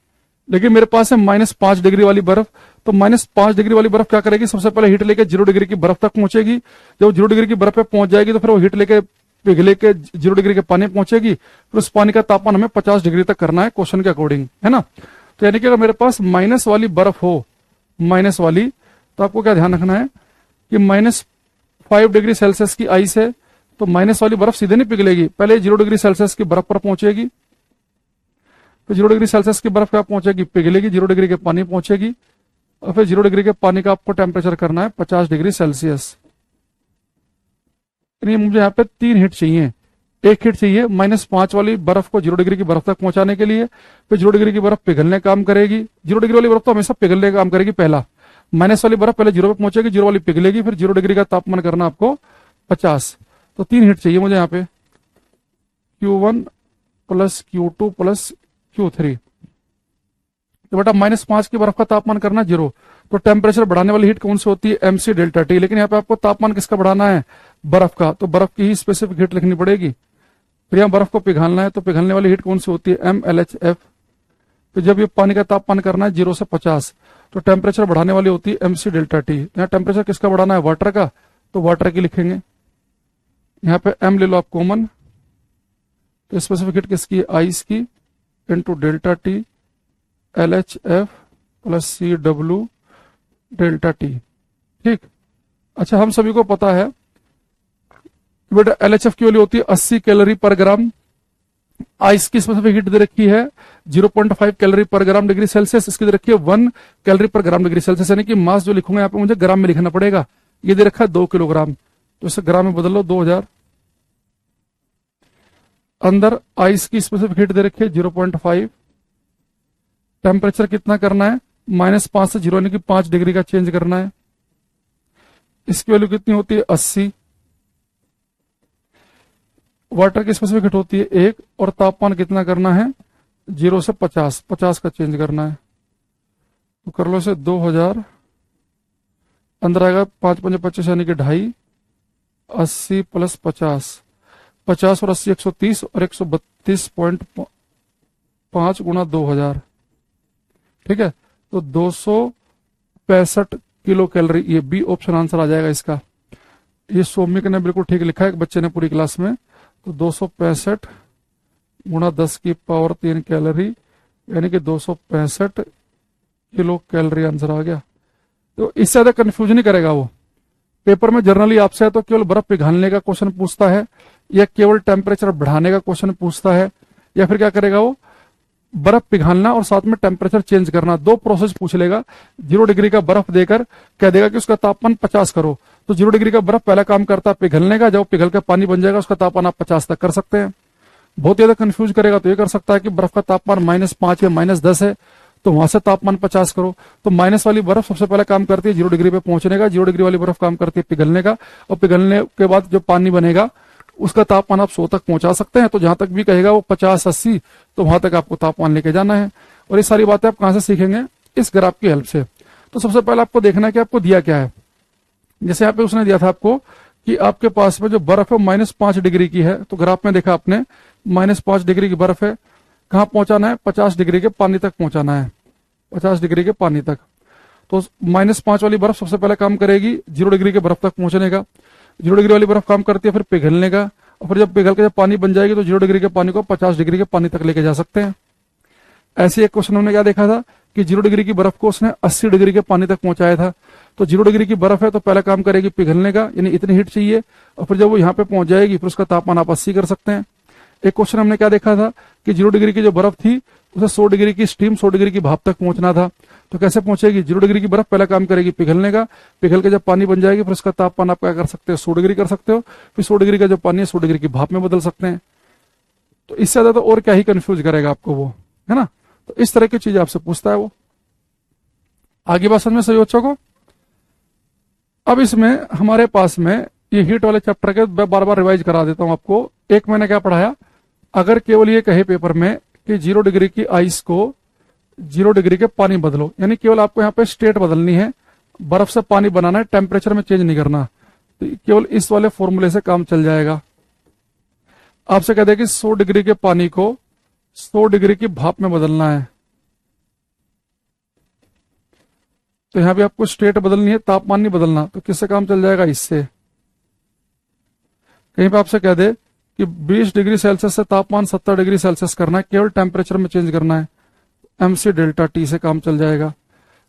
लेकिन मेरे पास है -5 डिग्री वाली बर्फ। तो -5 डिग्री वाली बर्फ क्या करेगी, सबसे पहले हीट लेके 0 डिग्री की बर्फ तक पहुंचेगी। जब 0 डिग्री की बर्फ पे पहुंच जाएगी तो फिर वो हीट लेके पिघले के 0 डिग्री के पानी पहुंचेगी, फिर उस पानी का तापमान हमें 50 डिग्री तक करना है क्वेश्चन के अकॉर्डिंग, है ना। तो यानी कि अगर मेरे पास माइनस वाली बर्फ हो, माइनस वाली, तो आपको क्या ध्यान रखना है कि -5 डिग्री सेल्सियस की आइस है, तो माइनस वाली बर्फ सीधे नहीं पिघलेगी, पहले 0 डिग्री सेल्सियस की बर्फ पर पहुंचेगी, फिर 0 डिग्री सेल्सियस की बर्फ क्या पहुंचेगी, पिघलेगी, 0 डिग्री के पानी पहुंचेगी, और फिर 0 डिग्री के पानी का आपको टेम्परेचर करना है 50 डिग्री सेल्सियस। मुझे यहाँ पे 3 हीट चाहिए, एक हीट चाहिए -5 वाली बर्फ को 0 डिग्री की बर्फ तक पहुंचाने के लिए, फिर 0 डिग्री की बर्फ पिघलने का काम करेगी। 0 डिग्री वाली बर्फ तो हमेशा पिघलने का काम करेगी पहला, माइनस वाली बर्फ पहले 0 पे पहुंचेगी, 0 वाली पिघलेगी, फिर 0 डिग्री का तापमान करना आपको 50। तो 3 हीट चाहिए मुझे यहाँ पे, Q1 + Q2 + Q3। तो बेटा -5 की बर्फ का तापमान करना 0, तो टेम्परेचर बढ़ाने वाली हीट कौन सी होती है, MC डेल्टा T। लेकिन यहाँ पे आपको तापमान किसका बढ़ाना है, बर्फ का, तो बर्फ की ही स्पेसिफिक हीट लिखनी पड़ेगी। फिर यहाँ बर्फ को पिघालना है, तो पिघलने वाली हीट कौन सी होती है, MLHF। फिर जब ये पानी का तापमान करना है 0 से 50, तो टेम्परेचर बढ़ाने वाली होती है MC डेल्टा T। यहाँ टेम्परेचर किसका बढ़ाना है, वाटर का, तो वाटर की लिखेंगे। यहाँ पे M ले लो आप कॉमन, तो स्पेसिफिक हीट किसकी है, आइस की, into delta T LHF + CW delta T। ठीक, अच्छा हम सभी को पता है बेटा LHF की वैल्यू होती है 80 कैलोरी पर ग्राम, आइस की स्पेसिफिक हीट दे रखी है 0.5 कैलोरी पर ग्राम डिग्री सेल्सियस, इसकी दे रखी है 1 कैलोरी पर ग्राम डिग्री सेल्सियस, यानी कि मास जो लिखूंगा यहाँ पे मुझे ग्राम में लिखना पड़ेगा। ये दे रखा है 2 किलोग्राम, तो इसे ग्राम में बदल लो 2000। अंदर आइस की स्पेसिफिक हीट दे रखी है 0.5, टेम्परेचर कितना करना है, -5 से 0 यानी कि 5 डिग्री का चेंज करना है। इसकी वैल्यू कितनी होती है, 80। वाटर की स्पेसिफिक हीट होती है 1, और तापमान कितना करना है, 0 से 50 का चेंज करना है। तो कर लो इसे 2000, अंदर आएगा 5 × 5 = 25 यानी कि 2.5, 80 + 50, 50 और 80 130 और 132.5 × 2000, ठीक है, तो 265 किलो कैलोरी, ये बी ऑप्शन आंसर आ जाएगा इसका। ये सौमिक ने बिल्कुल ठीक लिखा है, एक बच्चे ने पूरी क्लास में, तो 265 × 10⁻³ कैलोरी, यानी कि 265 किलो कैलोरी आंसर आ गया। तो इससे ज्यादा कंफ्यूजन नहीं करेगा वो। पेपर में जनरली आपसे तो केवल बर्फ पिघालने का क्वेश्चन पूछता है, या केवल टेम्परेचर बढ़ाने का क्वेश्चन पूछता है, या फिर क्या करेगा वो, बर्फ पिघालना और साथ में टेम्परेचर चेंज करना, 2 प्रोसेस पूछ लेगा। 0 डिग्री का बर्फ देकर कह देगा कि उसका तापमान 50 करो, तो 0 डिग्री का बर्फ पहला काम करता है पिघलने का, जब पिघल के पानी बन जाएगा उसका तापमान आप 50 तक कर सकते हैं। बहुत ज्यादा कंफ्यूज करेगा तो ये कर सकता है कि बर्फ का तापमान -5 या -10 है, तो वहां से तापमान 50 करो। तो माइनस वाली बर्फ सबसे पहले काम करती है 0 डिग्री पे पहुंचने का, 0 डिग्री वाली बर्फ काम करती है पिघलने का, और पिघलने के बाद जो पानी बनेगा उसका तापमान आप 100 तक पहुंचा सकते हैं। तो जहां तक भी कहेगा वो 50-80, तो वहां तक आपको तापमान लेके जाना है। और ये सारी बातें आप कहां से सीखेंगे, इस ग्राफ की हेल्प से। तो सबसे पहले आपको देखना है कि आपको दिया क्या है। जैसे यहाँ पे उसने दिया था आपको कि आपके पास में जो बर्फ है -5 डिग्री की है, तो ग्राफ में देखा आपने -5 डिग्री की बर्फ है, कहां पहुंचाना है, 50 डिग्री के पानी तक पहुंचाना है, 50 डिग्री के पानी तक। तो -5 वाली बर्फ सबसे पहले काम करेगी 0 डिग्री के बर्फ तक पहुंचने का, 0 डिग्री वाली बर्फ काम करती है फिर पिघलने का, और फिर जब पिघल के जब पानी बन जाएगी तो 0 डिग्री के पानी को 50 डिग्री के पानी तक लेके जा सकते हैं। ऐसे एक क्वेश्चन हमने क्या देखा था कि 0 डिग्री की बर्फ को उसने 80 डिग्री के पानी तक पहुंचाया था। तो 0 डिग्री की बर्फ है तो पहला काम करेगी पिघलने का, यानी इतनी हीट चाहिए, और फिर जब वो यहाँ पे पहुंच जाएगी फिर उसका तापमान आप 80 कर सकते हैं। एक क्वेश्चन हमने क्या देखा था कि 0 डिग्री की जो बर्फ थी उसे 100 डिग्री की स्टीम, 100 डिग्री की भाप तक पहुंचना था। तो कैसे पहुंचेगी, 0 डिग्री की बर्फ पहला काम करेगी पिघलने का, पिघल के जब पानी बन जाएगी फिर उसका तापमान आप क्या कर सकते हो, 100 डिग्री कर सकते हो, फिर 100 डिग्री का जो पानी है 100 डिग्री की भाप में बदल सकते हैं। तो इससे ज्यादा तो और क्या ही कंफ्यूज करेगा आपको वो, है ना। तो इस तरह की चीज आपसे पूछता है वो। आगे बात समझ में सही बच्चों को। अब इसमें हमारे पास में ये हीट वाले चैप्टर के बार बार रिवाइज करा देता हूं आपको। एक मैंने क्या पढ़ाया, अगर केवल ये कहे पेपर में कि 0 डिग्री की आइस को 0 डिग्री के पानी बदलो, यानी केवल आपको यहाँ पे स्टेट बदलनी है, बर्फ से पानी बनाना है, टेम्परेचर में चेंज नहीं करना, तो केवल इस वाले फॉर्मूले से काम चल जाएगा। आपसे कह दे कि 100 डिग्री के पानी को 100 डिग्री की भाप में बदलना है, तो यहां भी आपको स्टेट बदलनी है, तापमान नहीं बदलना, तो किससे काम चल जाएगा? इससे। कहीं पे आपसे कह दे कि 20 डिग्री सेल्सियस से तापमान 70 डिग्री सेल्सियस करना है, केवल टेम्परेचर में चेंज करना है, MC डेल्टा T से काम चल जाएगा।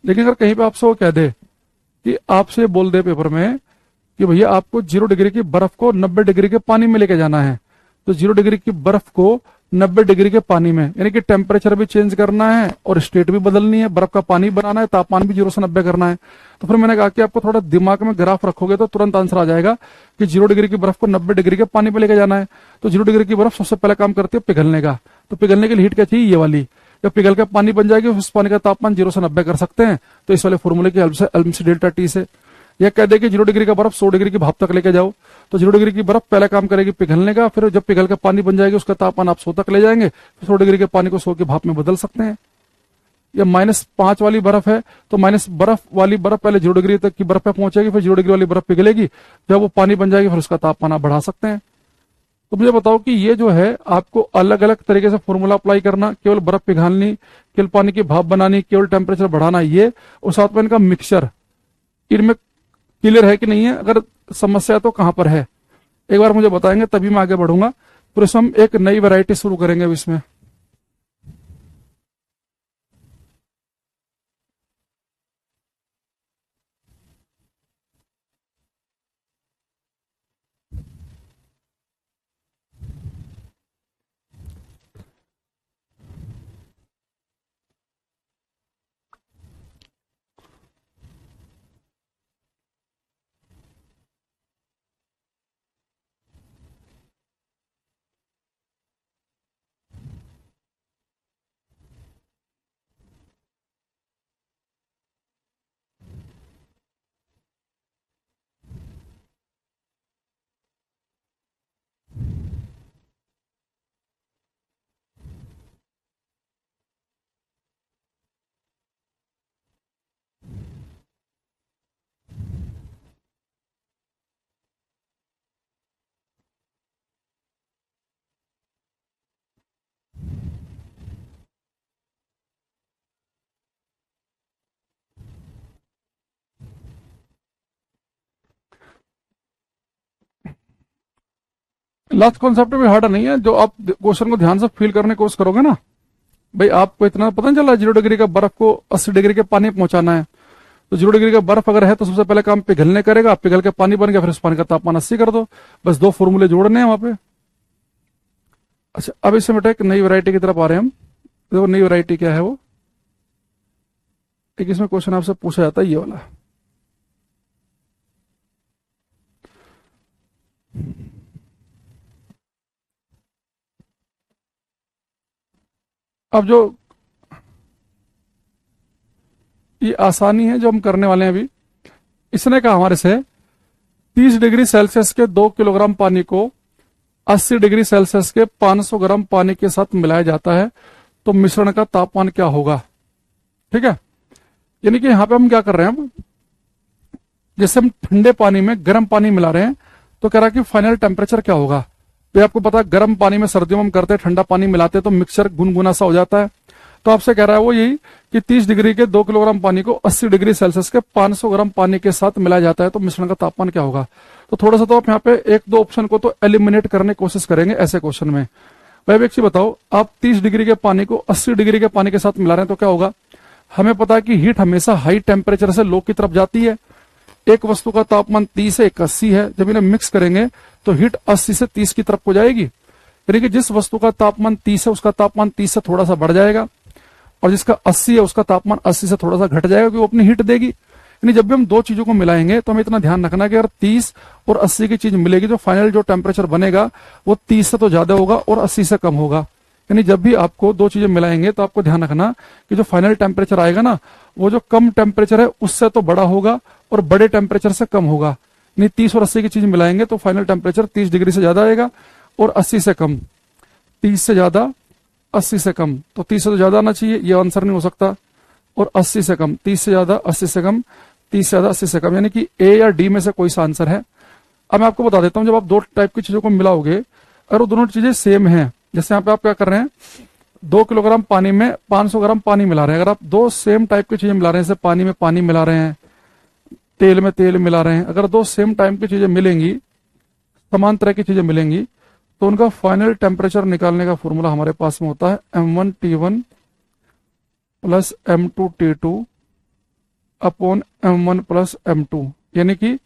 लेकिन अगर कहीं पे आपसे वो कह दे कि आपसे बोल दे पेपर में कि भैया आपको 0 डिग्री की बर्फ को 90 डिग्री के पानी में लेके जाना है, तो 0 डिग्री की बर्फ को 90 डिग्री के पानी में, यानी कि टेम्परेचर भी चेंज करना है और स्टेट भी बदलनी है, बर्फ का पानी बनाना है, तापमान भी 0 से 90 करना है। तो फिर मैंने कहा कि आपको थोड़ा दिमाग में ग्राफ रखोगे तो तुरंत आंसर आ जाएगा कि 0 डिग्री की बर्फ को 90 डिग्री के पानी में लेके जाना है। तो 0 डिग्री की बर्फ सबसे पहले काम करती है पिघलने का, तो पिघलने के लिए हीट क्या चाहिए? ये वाली। जब पिघल के पानी बन जाएगी उस पानी का तापमान 0 से 90 कर सकते हैं, तो इस वाले फॉर्मूले की हेल्प से MC डेल्टा T से। यह कह दे कि 0 डिग्री का बर्फ 100 डिग्री की भाप तक लेके जाओ, तो 0 डिग्री की बर्फ पहला काम करेगी पिघलने का, फिर जब पिघल के पानी बन जाएगी उसका तापमान आप 100 तक ले जाएंगे, फिर 100 डिग्री के पानी को 100 की भाप में बदल सकते हैं। ये -5 वाली बर्फ है, तो माइनस बर्फ वाली बर्फ पहले 0 डिग्री तक की बर्फ पे पहुंचेगी, फिर 0 डिग्री वाली बर्फ पिघलेगी, जब वो पानी बन जाएगी फिर उसका तापमान आप बढ़ा सकते हैं। तो मुझे बताओ कि ये जो है आपको अलग अलग तरीके से फॉर्मूला अप्लाई करना, केवल बर्फ पिघालनी, केवल पानी की भाप बनानी, केवल टेम्परेचर बढ़ाना, ये और साथ में इनका मिक्सचर, इनमें क्लियर है कि नहीं है? अगर समस्या तो कहां पर है एक बार मुझे बताएंगे, तभी मैं आगे बढ़ूंगा। फिर हम एक नई वैरायटी शुरू करेंगे अब इसमें। लास्ट कॉन्सेप्ट भी हार्ड नहीं है, जो आप क्वेश्चन को ध्यान से फील करने की कोशिश करोगे ना, भाई आपको इतना पता नहीं चला 0 डिग्री का बर्फ को 80 डिग्री के पानी में पहुंचाना है, तो 0 डिग्री का बर्फ अगर है तो सबसे पहले काम पिघलने करेगा, पिघल के पानी बन गया, फिर उस पानी का तापमान 80 कर दो, बस 2 फॉर्मूले जोड़ने हैं वहां पे। अच्छा, अब इससे बेटा एक नई वैरायटी की तरफ आ रहे हैं हम। देखो नई वैरायटी क्या है वो, एक इसमें क्वेश्चन आपसे पूछा जाता है ये वाला। अब जो ये आसानी है जो हम करने वाले हैं अभी, इसने कहा हमारे से 30 डिग्री सेल्सियस के 2 किलोग्राम पानी को 80 डिग्री सेल्सियस के 500 ग्राम पानी के साथ मिलाया जाता है, तो मिश्रण का तापमान क्या होगा? ठीक है, यानी कि यहां पे हम क्या कर रहे हैं, अब जैसे हम ठंडे पानी में गर्म पानी मिला रहे हैं, तो कह रहा है कि फाइनल टेम्परेचर क्या होगा। तो आपको पता है गर्म पानी में सर्दियों में हम करते हैं, ठंडा पानी मिलाते हैं तो मिक्सचर गुनगुना सा हो जाता है। तो आपसे कह रहा है वो यही कि 30 डिग्री के 2 किलोग्राम पानी को 80 डिग्री सेल्सियस के 500 ग्राम पानी के साथ मिलाया जाता है, तो मिश्रण का तापमान क्या होगा। तो थोड़ा सा तो आप यहाँ पे 1-2 ऑप्शन को तो एलिमिनेट करने की कोशिश करेंगे ऐसे क्वेश्चन में। भाई एक चीज बताओ, आप 30 डिग्री के पानी को 80 डिग्री के पानी के साथ मिला रहे हैं तो क्या होगा। हमें पता है कि हीट हमेशा हाई टेम्परेचर से लो की तरफ जाती है। एक वस्तु का तापमान 30 है, एक 80 है, जब इन्हें मिक्स करेंगे तो हीट 80 से 30 की तरफ हो जाएगी, यानी कि जिस वस्तु का तापमान 30 है उसका तापमान 30 से थोड़ा सा बढ़ जाएगा, और जिसका 80 है उसका तापमान 80 से थोड़ा सा घट जाएगा, क्योंकि वो अपनी हीट देगी। यानी जब भी हम दो चीजों को मिलाएंगे तो हमें इतना ध्यान रखना कि अगर 30 और 80 की चीज मिलेगी, जो फाइनल जो टेम्परेचर बनेगा वो 30 से तो ज्यादा होगा और 80 से कम होगा। यानी जब भी आपको दो चीजें मिलाएंगे तो आपको ध्यान रखना कि जो फाइनल टेम्परेचर आएगा ना, वो जो कम टेम्परेचर है उससे तो बड़ा होगा और बड़े टेम्परेचर से कम होगा। यानी 30 और 80 की चीज मिलाएंगे तो फाइनल टेम्परेचर 30 डिग्री से ज्यादा आएगा और 80 से कम। 30 से ज्यादा 80 से कम, तो 30 से तो ज्यादा आना चाहिए, ये आंसर नहीं हो सकता। और 80 से कम, 30 से ज्यादा 80 से कम, 30 से ज्यादा 80 से कम, यानी कि ए या डी में से कोई सा आंसर है। अब मैं आपको बता देता हूं, जब आप दो टाइप की चीजों को मिलाओगे और वो दोनों चीजें सेम हैं, जैसे यहाँ पे आप क्या कर रहे हैं, 2 किलोग्राम पानी में 500 ग्राम पानी मिला रहे हैं। अगर आप दो सेम टाइप की चीजें मिला रहे हैं, जैसे पानी में पानी मिला रहे हैं, तेल में तेल मिला रहे हैं, अगर दो सेम टाइप की चीजें मिलेंगी, समान तरह की चीजें मिलेंगी, तो उनका फाइनल टेम्परेचर निकालने का फॉर्मूला हमारे पास में होता है M1T1 plus M2T2 upon M1 plus M2, यानी कि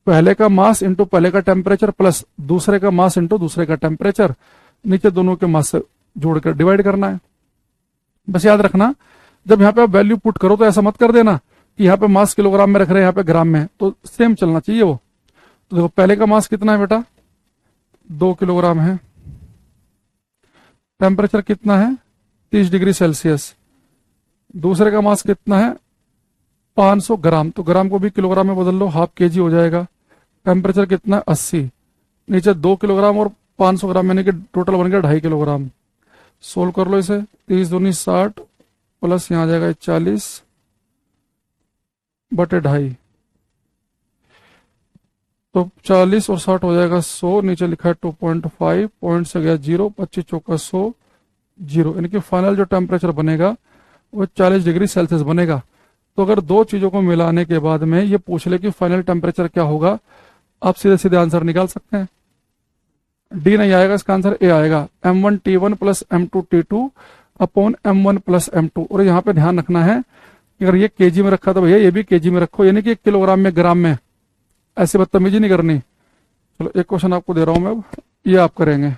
पहले का मास इंटू पहले का टेम्परेचर प्लस दूसरे का मास इंटू दूसरे का टेम्परेचर, नीचे दोनों के मास से जोड़कर डिवाइड करना है। बस याद रखना, जब यहाँ पे आप वैल्यू पुट करो तो ऐसा मत कर देना कि यहाँ पे मास किलोग्राम में रख रहे हैं, यहाँ पे ग्राम में, तो सेम चलना चाहिए वो। तो देखो पहले का मास कितना है बेटा, 2 किलोग्राम है, टेम्परेचर कितना है 30 डिग्री सेल्सियस, दूसरे का मास कितना है 500 ग्राम, तो ग्राम को भी किलोग्राम में बदल लो, हाफ केजी हो जाएगा। टेम्परेचर कितना है 80, नीचे 2 किलोग्राम और 500 ग्राम, यानी कि टोटल बन गया 2.5 किलोग्राम। सोल्व कर लो इसे, 30 दूनी 60 प्लस यहाँ आ जाएगा 40 बटे 2.5, तो 40 और 60 हो जाएगा 100, नीचे लिखा है 2.5, पॉइंट से गया 0, 25 चौका 100, 0, यानी कि फाइनल जो टेम्परेचर बनेगा वो 40 डिग्री सेल्सियस बनेगा। तो अगर दो चीजों को मिलाने के बाद में ये पूछ ले कि फाइनल टेम्परेचर क्या होगा, आप सीधे सीधे आंसर निकाल सकते हैं। डी नहीं आएगा, इसका आंसर ए आएगा, M1T1 plus M2T2 upon M1 plus M2। और यहाँ पे ध्यान रखना है कि अगर ये केजी में रखा तो भैया ये भी केजी में रखो, यानी कि 1 किलोग्राम में ग्राम में, ऐसी बदतमीजी नहीं करनी। चलो एक क्वेश्चन आपको दे रहा हूं मैं, अब ये आप करेंगे।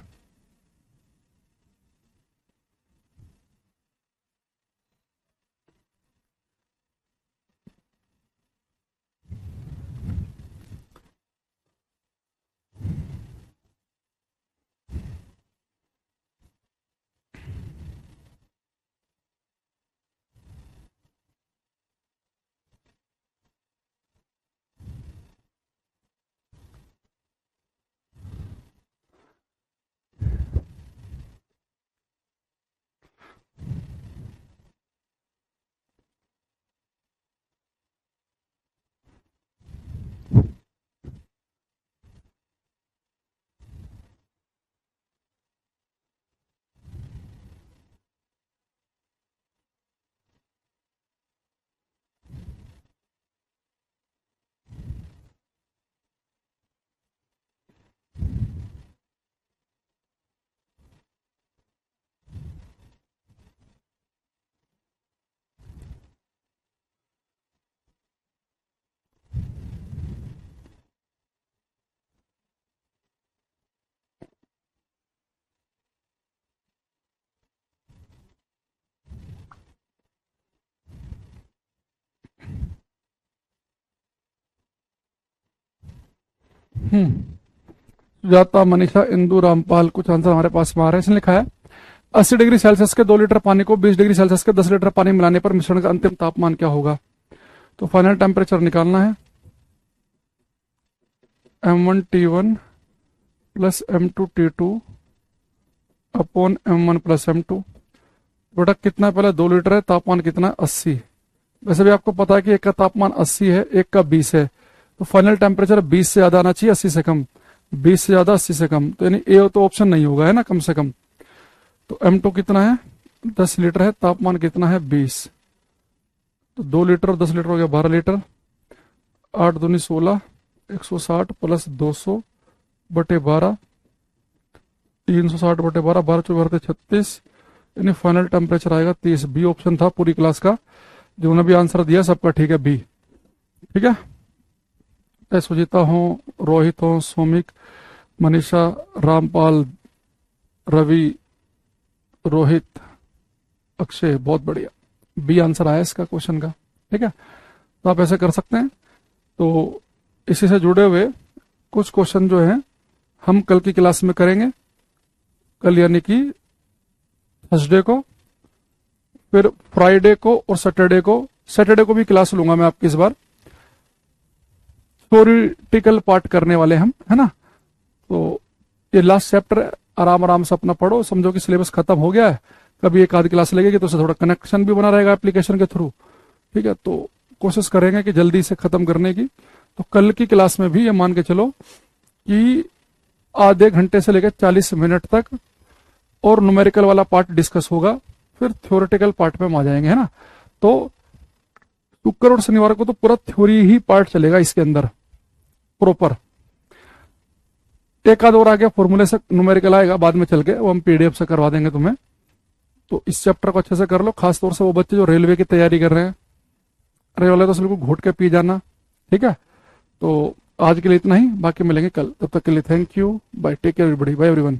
सुजाता, मनीषा, इंदु, रामपाल, कुछ आंसर हमारे पास में आ रहे हैं। इसने लिखा है 80 डिग्री सेल्सियस के 2 लीटर पानी को 20 डिग्री सेल्सियस के 10 लीटर पानी मिलाने पर मिश्रण का अंतिम तापमान क्या होगा। तो फाइनल टेम्परेचर निकालना है, M1T1 plus M2T2 upon M1 plus M2। बेटा कितना है, पहले 2 लीटर है, तापमान कितना है 80। वैसे भी आपको पता है कि एक का तापमान 80 है, एक का 20 है, तो फाइनल टेम्परेचर 20 से ज्यादा आना चाहिए 80 से कम, 20 से ज्यादा 80 से कम, तो यानी ए तो ऑप्शन नहीं होगा, है ना, कम से कम। तो M2 कितना है 10 लीटर है, तापमान कितना है 20, तो 2 लीटर और 10 लीटर हो गया 12 लीटर, 8 दूनी 16, 160 प्लस 200 बटे 12, 360 बटे 12, 12 चौबीस 36, यानी फाइनल टेम्परेचर आएगा 30। बी ऑप्शन था पूरी क्लास का, जिन्होंने भी आंसर दिया सबका ठीक है, बी। ठीक है, मैं सुजीता हूँ, रोहित हूँ, सोमिक, मनीषा, रामपाल, रवि, रोहित, अक्षय, बहुत बढ़िया, बी आंसर आया इसका क्वेश्चन का। ठीक है, तो आप ऐसे कर सकते हैं। तो इसी से जुड़े हुए कुछ क्वेश्चन जो हैं हम कल की क्लास में करेंगे, कल यानी कि थर्सडे को, फिर फ्राइडे को और सैटरडे को। सैटरडे को भी क्लास लूंगा मैं आपकी इस बार, थ्योरेटिकल पार्ट करने वाले हम, है ना। तो ये लास्ट चैप्टर आराम आराम से अपना पढ़ो, समझो कि सिलेबस खत्म हो गया है, कभी एक आध क्लास लगेगी तो उससे थोड़ा कनेक्शन भी बना रहेगा एप्लीकेशन के थ्रू। ठीक है, तो कोशिश करेंगे कि जल्दी से खत्म करने की। तो कल की क्लास में भी ये मान के चलो कि आधे घंटे से लेकर 40 मिनट तक और न्यूमेरिकल वाला पार्ट डिस्कस होगा, फिर थ्योरेटिकल पार्ट में हम आ जाएंगे, है ना। तो शुक्र और शनिवार को तो पूरा थ्योरी ही पार्ट चलेगा इसके अंदर प्रॉपर। एक आध और आगे फॉर्मूले से न्यूमेरिकल आएगा बाद में चल के, वो हम पीडीएफ से करवा देंगे तुम्हें। तो इस चैप्टर को अच्छे से कर लो, खासतौर से वो बच्चे जो रेलवे की तैयारी कर रहे हैं, रेलवे वाले तो बिल्कुल घोट के पी जाना। ठीक है, तो आज के लिए इतना ही, बाकी मिलेंगे कल, तब तक के लिए thank you, bye, take care everybody, bye everyone.